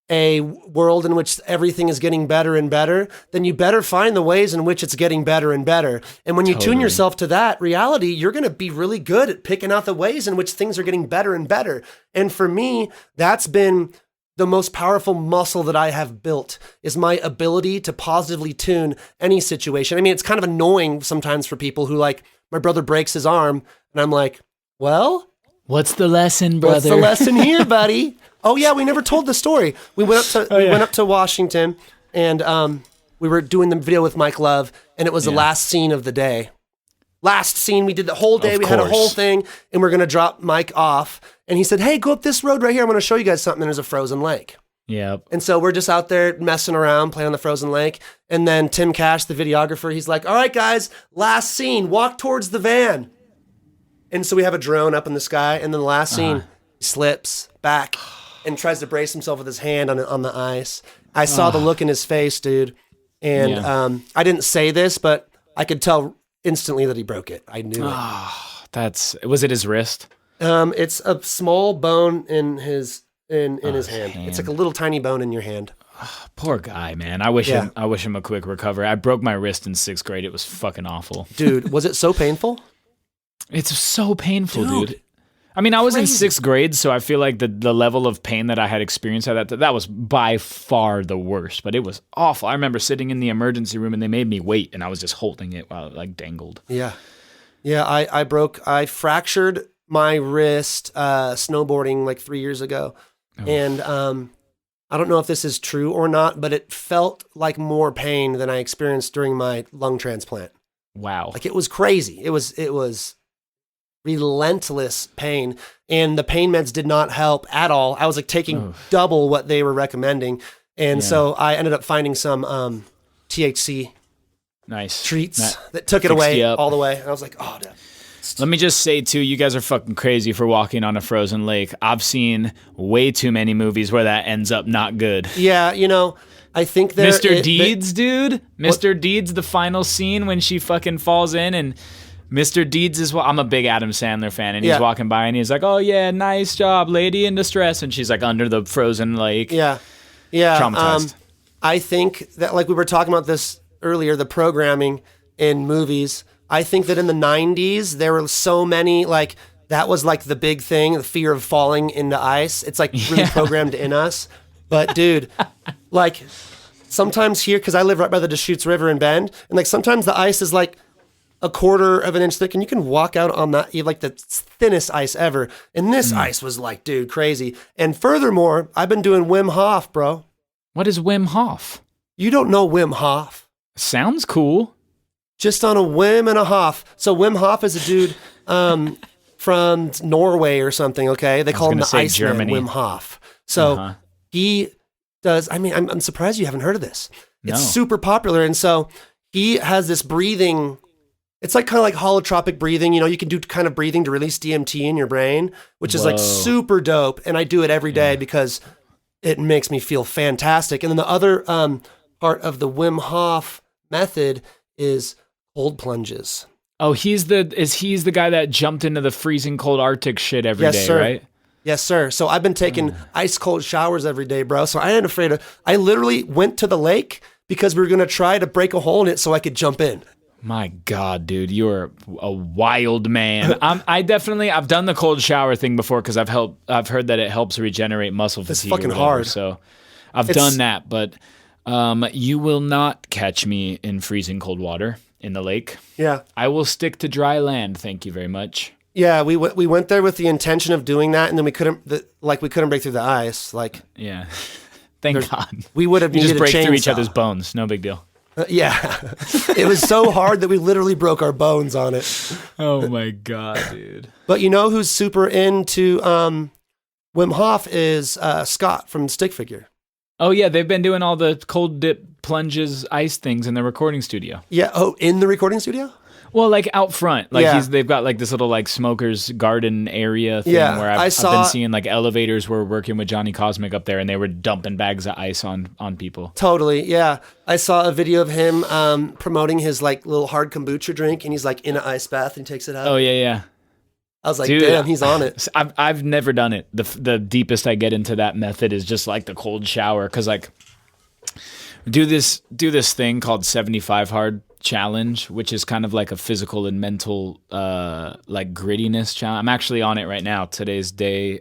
a world in which everything is getting better and better, then you better find the ways in which it's getting better and better. And when you tune yourself to that reality, you're going to be really good at picking out the ways in which things are getting better and better. And for me, that's been the most powerful muscle that I have built, is my ability to positively tune any situation. I mean, it's kind of annoying sometimes for people who, like, my brother breaks his arm, and I'm like, well, what's the lesson, brother? What's the lesson here, buddy? Oh yeah, we never told the story. We went up to Washington, and we were doing the video with Mike Love, and it was the last scene of the day. Last scene, we did the whole day. We had a whole thing, and we're going to drop Mike off. And he said, hey, go up this road right here. I'm going to show you guys something. And there's a frozen lake. Yep. And so we're just out there messing around, playing on the frozen lake. And then Tim Cash, the videographer, he's like, all right, guys, last scene, walk towards the van. And so we have a drone up in the sky. And then the last scene, he slips back and tries to brace himself with his hand on the ice. I saw the look in his face, dude. And I didn't say this, but I could tell instantly that he broke it. I knew it. Was it his wrist? It's a small bone in his hand. It's like a little tiny bone in your hand. Poor guy, man. I wish him a quick recovery. I broke my wrist in 6th grade. It was fucking awful. Dude, was it so painful? It's so painful, dude. I mean, I was in 6th grade, so I feel like the level of pain that I had experienced at that was by far the worst, but it was awful. I remember sitting in the emergency room, and they made me wait, and I was just holding it while it like dangled. Yeah. Yeah, I fractured my wrist snowboarding like 3 years ago. Oh. And I don't know if this is true or not, but it felt like more pain than I experienced during my lung transplant. Wow. Like, it was crazy. It was relentless pain, and the pain meds did not help at all. I was like taking double what they were recommending. And so I ended up finding some THC treats that took it away all the way. And I was like, oh, dude. Let me just say, too, you guys are fucking crazy for walking on a frozen lake. I've seen way too many movies where that ends up not good. Yeah, I think Mr. Deeds, dude. Mr. Deeds, the final scene when she fucking falls in, and Mr. Deeds is I'm a big Adam Sandler fan, and he's walking by and he's like, oh yeah, nice job, lady in distress. And she's like under the frozen lake. Yeah. Traumatized. I think that, like we were talking about this earlier, the programming in movies, I think that in the 90s, there were so many, like, that was like the big thing, the fear of falling into ice. It's like really programmed in us. But dude, like sometimes here, because I live right by the Deschutes River in Bend, and like sometimes the ice is like a quarter of an inch thick, and you can walk out on that, you have like the thinnest ice ever. And this ice was like, dude, crazy. And furthermore, I've been doing Wim Hof, bro. What is Wim Hof? You don't know Wim Hof? Sounds cool. Just on a whim and a Hof. So Wim Hof is a dude from Norway or something, okay? They call him the Iceman, Wim Hof. So he does, I mean, I'm surprised you haven't heard of this. It's super popular. And so he has this breathing, it's like kind of like holotropic breathing. You can do kind of breathing to release DMT in your brain, which is like super dope. And I do it every day because it makes me feel fantastic. And then the other part of the Wim Hof method is cold plunges. Oh, he's the guy that jumped into the freezing cold Arctic shit every day, sir. Right? Yes, sir. So I've been taking ice cold showers every day, bro. So I ain't afraid I literally went to the lake because we were going to try to break a hole in it so I could jump in. My God, dude, you're a wild man. I've done the cold shower thing before because I've heard that it helps regenerate muscle fatigue. It's fucking hard. So I've done that, but you will not catch me in freezing cold water in the lake. Yeah. I will stick to dry land. Thank you very much. Yeah, we went there with the intention of doing that, and then we couldn't break through the ice. Like, yeah, thank God. We would have you needed just break a chainsaw. through each other's bones. No big deal. Yeah, it was so hard that we literally broke our bones on it. Oh my God, dude. But you know who's super into Wim Hof is Scott from Stick Figure. Oh yeah, they've been doing all the cold dip plunges, ice things in the recording studio. Yeah. Oh, in the recording studio? Well, like out front, like Yeah. they've got like this little like smoker's garden area thing Yeah, where I've been seeing like elevators were working with Johnny Cosmic up there, and they were dumping bags of ice on people. Totally. Yeah. I saw a video of him promoting his like little hard kombucha drink, and he's like in an ice bath and he takes it out. Oh yeah. I was like, Dude, damn, he's on it. I've never done it. The deepest I get into that method is just like the cold shower, because like do this thing called 75 hard challenge, which is kind of like a physical and mental like grittiness challenge. I'm actually on it right now. Today's day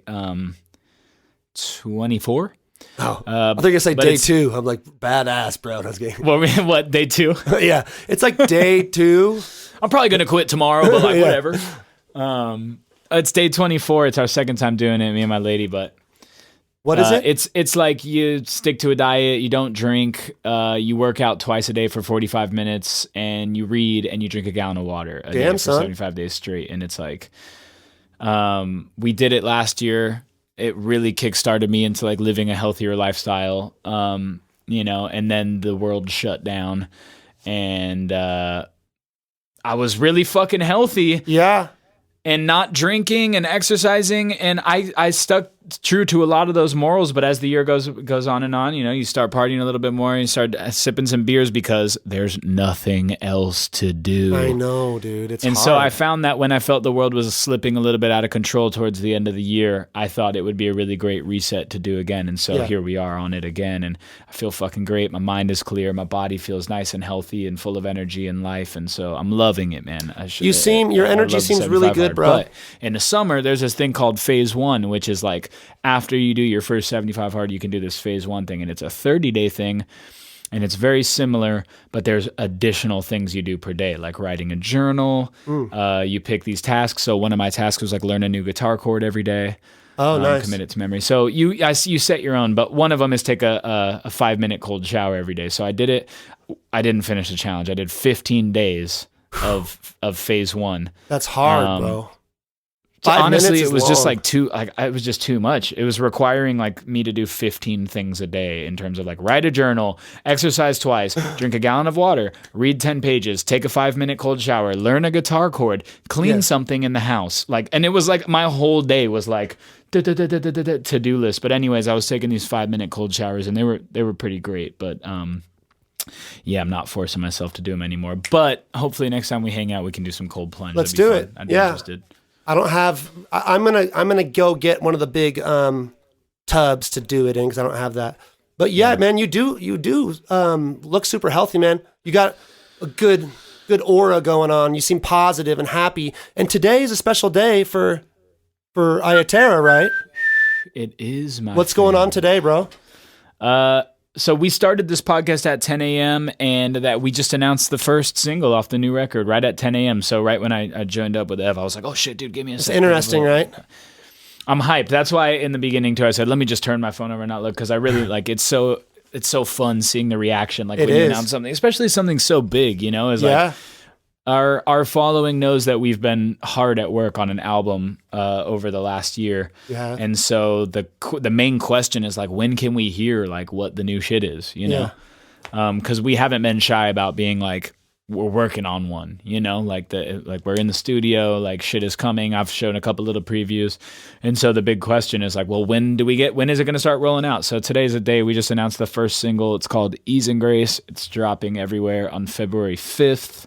24. Oh, I think I say day 2. I'm like, badass, bro. I was getting... What, day 2? Yeah, it's like day 2. I'm probably gonna quit tomorrow, but like Yeah. whatever. It's day 24. It's our second time doing it, me and my lady. But what is it? It's like you stick to a diet, you don't drink, you work out twice a day for 45 minutes, and you read and you drink a gallon of water a day for 75 days straight. And it's like, we did it last year. It really kickstarted me into like living a healthier lifestyle, you know, and then the world shut down, and I was really fucking healthy. Yeah. And not drinking and exercising, and I stuck true to a lot of those morals. But as the year goes on and on, you know, you start partying a little bit more, and you start sipping some beers because there's nothing else to do. I know, dude. It's and hard. so I found that when I felt the world was slipping a little bit out of control towards the end of the year, I thought it would be a really great reset to do again. And so here we are on it again, and I feel fucking great. My mind is clear. My body feels nice and healthy and full of energy and life. And so I'm loving it, man. Your energy seems really good, bro. But in the summer, there's this thing called phase 1, which is like after you do your first 75 hard, you can do this phase 1 thing, and it's a 30-day thing. And it's very similar, but there's additional things you do per day, like writing a journal. You pick these tasks. So one of my tasks was like learn a new guitar chord every day. Oh, nice. Commit it to memory. So you set your own, but one of them is take a 5-minute cold shower every day. So I did it. I didn't finish the challenge. I did 15 days of phase 1. That's hard, bro. Honestly, it was just like it was just too much. It was requiring like me to do 15 things a day in terms of like write a journal, exercise twice, drink a gallon of water, read 10 pages, take a 5-minute cold shower, learn a guitar chord, clean something in the house. Like, and it was like my whole day was like to-do list. But anyways, I was taking these 5-minute cold showers, and they were pretty great. But yeah, I'm not forcing myself to do them anymore. But hopefully next time we hang out, we can do some cold plunge. Let's do it. I'd be interested. I don't have. I'm gonna go get one of the big tubs to do it in because I don't have that. But yeah, man, you do look super healthy, man. You got a good aura going on. You seem positive and happy. And today is a special day for Iya Terra, right? It is my. What's going on today, bro? So we started this podcast at 10 a.m. and that we just announced the first single off the new record right at 10 a.m. So right when I joined up with Ev, I was like, oh shit, dude, give me a second. It's interesting, right? I'm hyped. That's why in the beginning too, I said, let me just turn my phone over and not look, because I really like it's so fun seeing the reaction. Like when you announce something, especially something so big, you know, is like our following knows that we've been hard at work on an album over the last year. Yeah. And so the main question is like, when can we hear like what the new shit is, you know? Because we haven't been shy about being like, we're working on one, you know, like we're in the studio, like shit is coming. I've shown a couple little previews. And so the big question is like, well, when is it going to start rolling out? So today's the day we just announced the first single. It's called Ease and Grace. It's dropping everywhere on February 5th.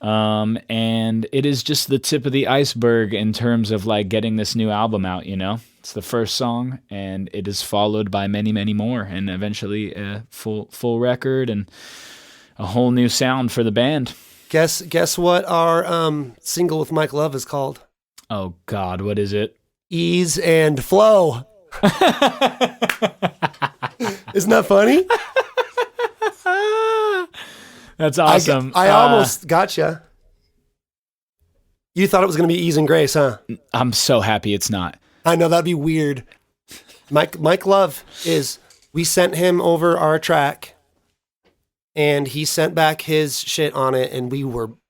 And it is just the tip of the iceberg in terms of like getting this new album out, you know. It's the first song, and it is followed by many, many more, and eventually a full record and a whole new sound for the band. Guess what our single with Mike Love is called? Oh God, what is it? Ease and Flow. Isn't that funny? That's awesome. I almost gotcha. You thought it was going to be Ease and Grace, huh? I'm so happy it's not. I know, that'd be weird. Mike Love we sent him over our track and he sent back his shit on it and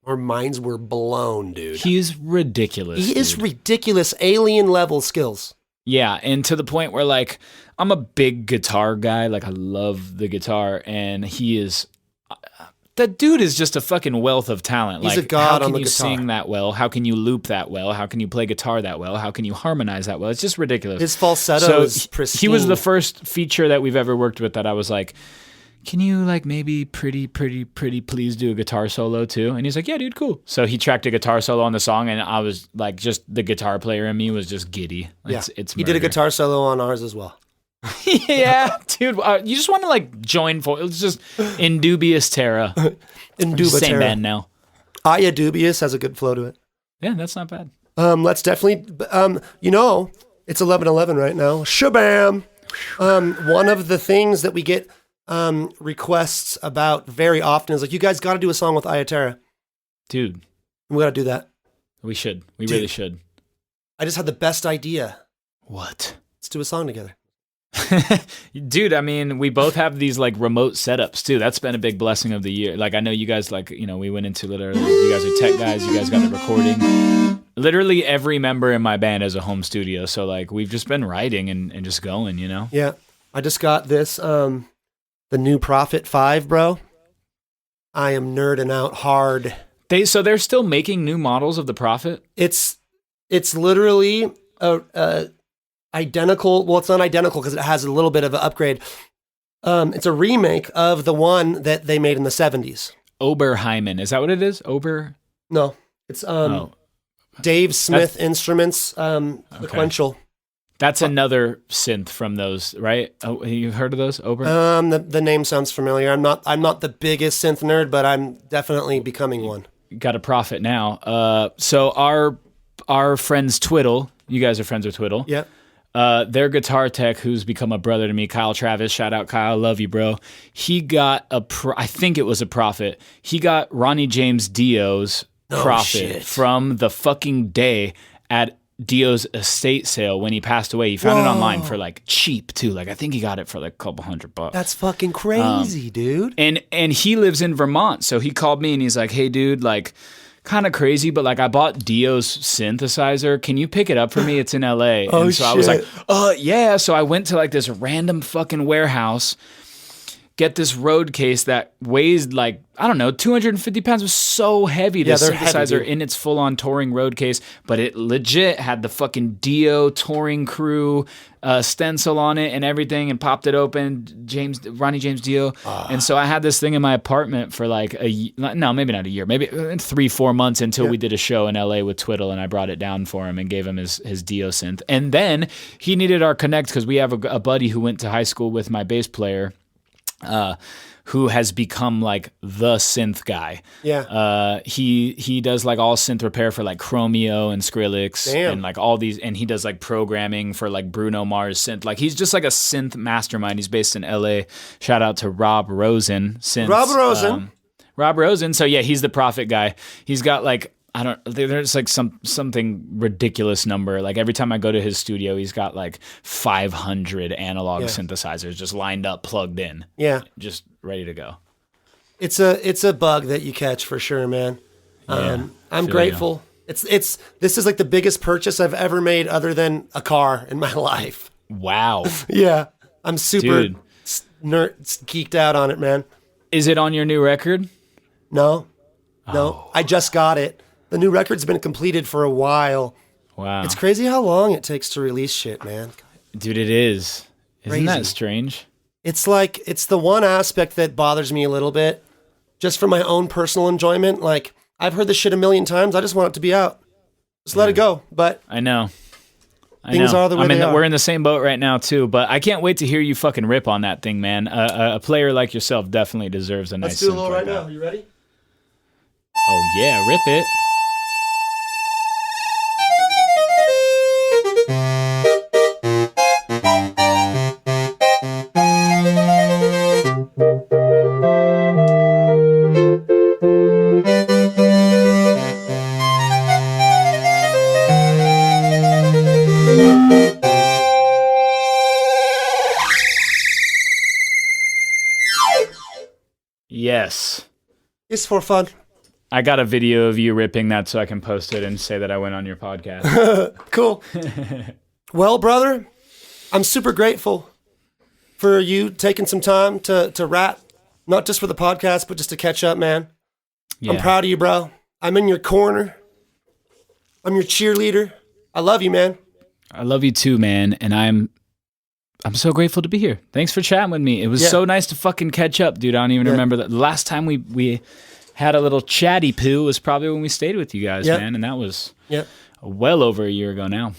our minds were blown, dude. He's ridiculous. He is ridiculous, alien level skills. Yeah, and to the point where like I'm a big guitar guy, like I love the guitar, and he is that dude is just a fucking wealth of talent. He's like a god on the guitar. How can you sing that well? How can you loop that well? How can you play guitar that well? How can you harmonize that well? It's just ridiculous. His falsetto is pristine. He was the first feature that we've ever worked with that I was like, can you like maybe pretty please do a guitar solo too? And he's like, yeah, dude, cool. So he tracked a guitar solo on the song, and I was like, just the guitar player in me was just giddy. It's he did a guitar solo on ours as well. Yeah, dude, you just want to like join for it's just Indubiously Terra. Same band now. Iya Dubious has a good flow to it. Yeah, that's not bad. Let's definitely, it's 11:11 right now. Shabam. One of the things that we get requests about very often is like, you guys got to do a song with Iya Terra. Dude. We got to do that. We should. We really should. I just had the best idea. What? Let's do a song together. Dude, I mean, we both have these like remote setups too. That's been a big blessing of the year. Like I know you guys we went into literally, you guys are tech guys, you guys got the recording. Literally every member in my band has a home studio. So like we've just been writing and just going, Yeah. I just got this, the new Prophet 5, bro. I am nerding out hard. They're still making new models of the Prophet? It's literally identical. Well, it's not identical because it has a little bit of an upgrade. It's a remake of the one that they made in the 70s. Oberheimen. Is that what it is? No, it's Dave Smith Instruments, Sequential. That's another synth from those, right? Oh, you heard of those? Ober? The name sounds familiar. I'm not the biggest synth nerd, but I'm definitely becoming one. Got a Prophet now. So our friends Twiddle, you guys are friends with Twiddle. Yeah. Their guitar tech, who's become a brother to me, Kyle Travis, shout out Kyle, love you, bro. He got I think it was a Prophet. He got Ronnie James Dio's Prophet from the fucking day at Dio's estate sale when he passed away. He found it online for like cheap too. Like I think he got it for like a couple $100. That's fucking crazy, dude. And he lives in Vermont, so he called me and he's like, hey, dude, like, kind of crazy, but like I bought Dio's synthesizer. Can you pick it up for me? It's in LA. Oh, and so I was like, yeah. So I went to like this random fucking warehouse, get this road case that weighs like, I don't know, 250 pounds. It was so heavy. This synthesizer heavy, in its full on touring road case, but it legit had the fucking Dio touring crew stencil on it and everything, and popped it open, Ronnie James Dio. And so I had this thing in my apartment for like maybe not a year, maybe 3-4 months until we did a show in LA with Twiddle, and I brought it down for him and gave him his Dio synth. And then he needed our connect because we have a buddy who went to high school with my bass player, who has become like the synth guy. Yeah. He does like all synth repair for like Chromeo and Skrillex and like all these, and he does like programming for like Bruno Mars synth. Like he's just like a synth mastermind. He's based in LA. Shout out to Rob Rosen. Rob Rosen. So yeah, he's the Prophet guy. He's got like, there's like something ridiculous number. Like every time I go to his studio, he's got like 500 analog synthesizers just lined up, plugged in. Yeah. Just ready to go. It's a bug that you catch for sure, man. I'm grateful. This is like the biggest purchase I've ever made other than a car in my life. Wow. Yeah. I'm super geeked out on it, man. Is it on your new record? No, I just got it. The new record's been completed for a while. Wow. It's crazy how long it takes to release shit, man. Dude, it is. Isn't that Crazy. strange? It's like, it's the one aspect that bothers me a little bit, just for my own personal enjoyment. Like, I've heard this shit a million times. I just want it to be out. Just let it go. But I know. Things are the way they are. We're in the same boat right now too, but I can't wait to hear you fucking rip on that thing, man. A player like yourself definitely deserves a nice. Let's do a synth little like right that. now. You ready? Oh yeah, rip it. Yes. It's for fun. I got a video of you ripping that so I can post it and say that I went on your podcast. Cool. Well, brother, I'm super grateful for you taking some time to rap, not just for the podcast, but just to catch up, man. Yeah. I'm proud of you, bro. I'm in your corner. I'm your cheerleader. I love you, man. I love you too, man, and I'm so grateful to be here. Thanks for chatting with me. It was so nice to fucking catch up, dude. I don't even remember that. The last time we had a little chatty poo was probably when we stayed with you guys, man, and that was well over a year ago now.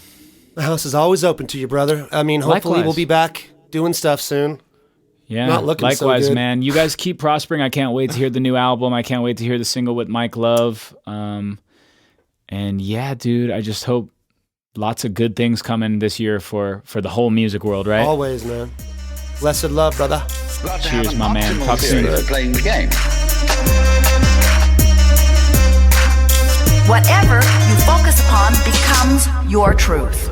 The house is always open to you, brother. I mean, hopefully Likewise. we'll be back doing stuff soon. Yeah, Not looking so likewise, good. man. You guys keep prospering. I can't wait to hear the new album. I can't wait to hear the single with Mike Love. And yeah, dude, I just hope lots of good things coming this year for the whole music world, right? Always, man. Blessed love, brother. Got to Cheers, have an my man. optimal Talk theory soon. for playing the game. Whatever you focus upon becomes your truth.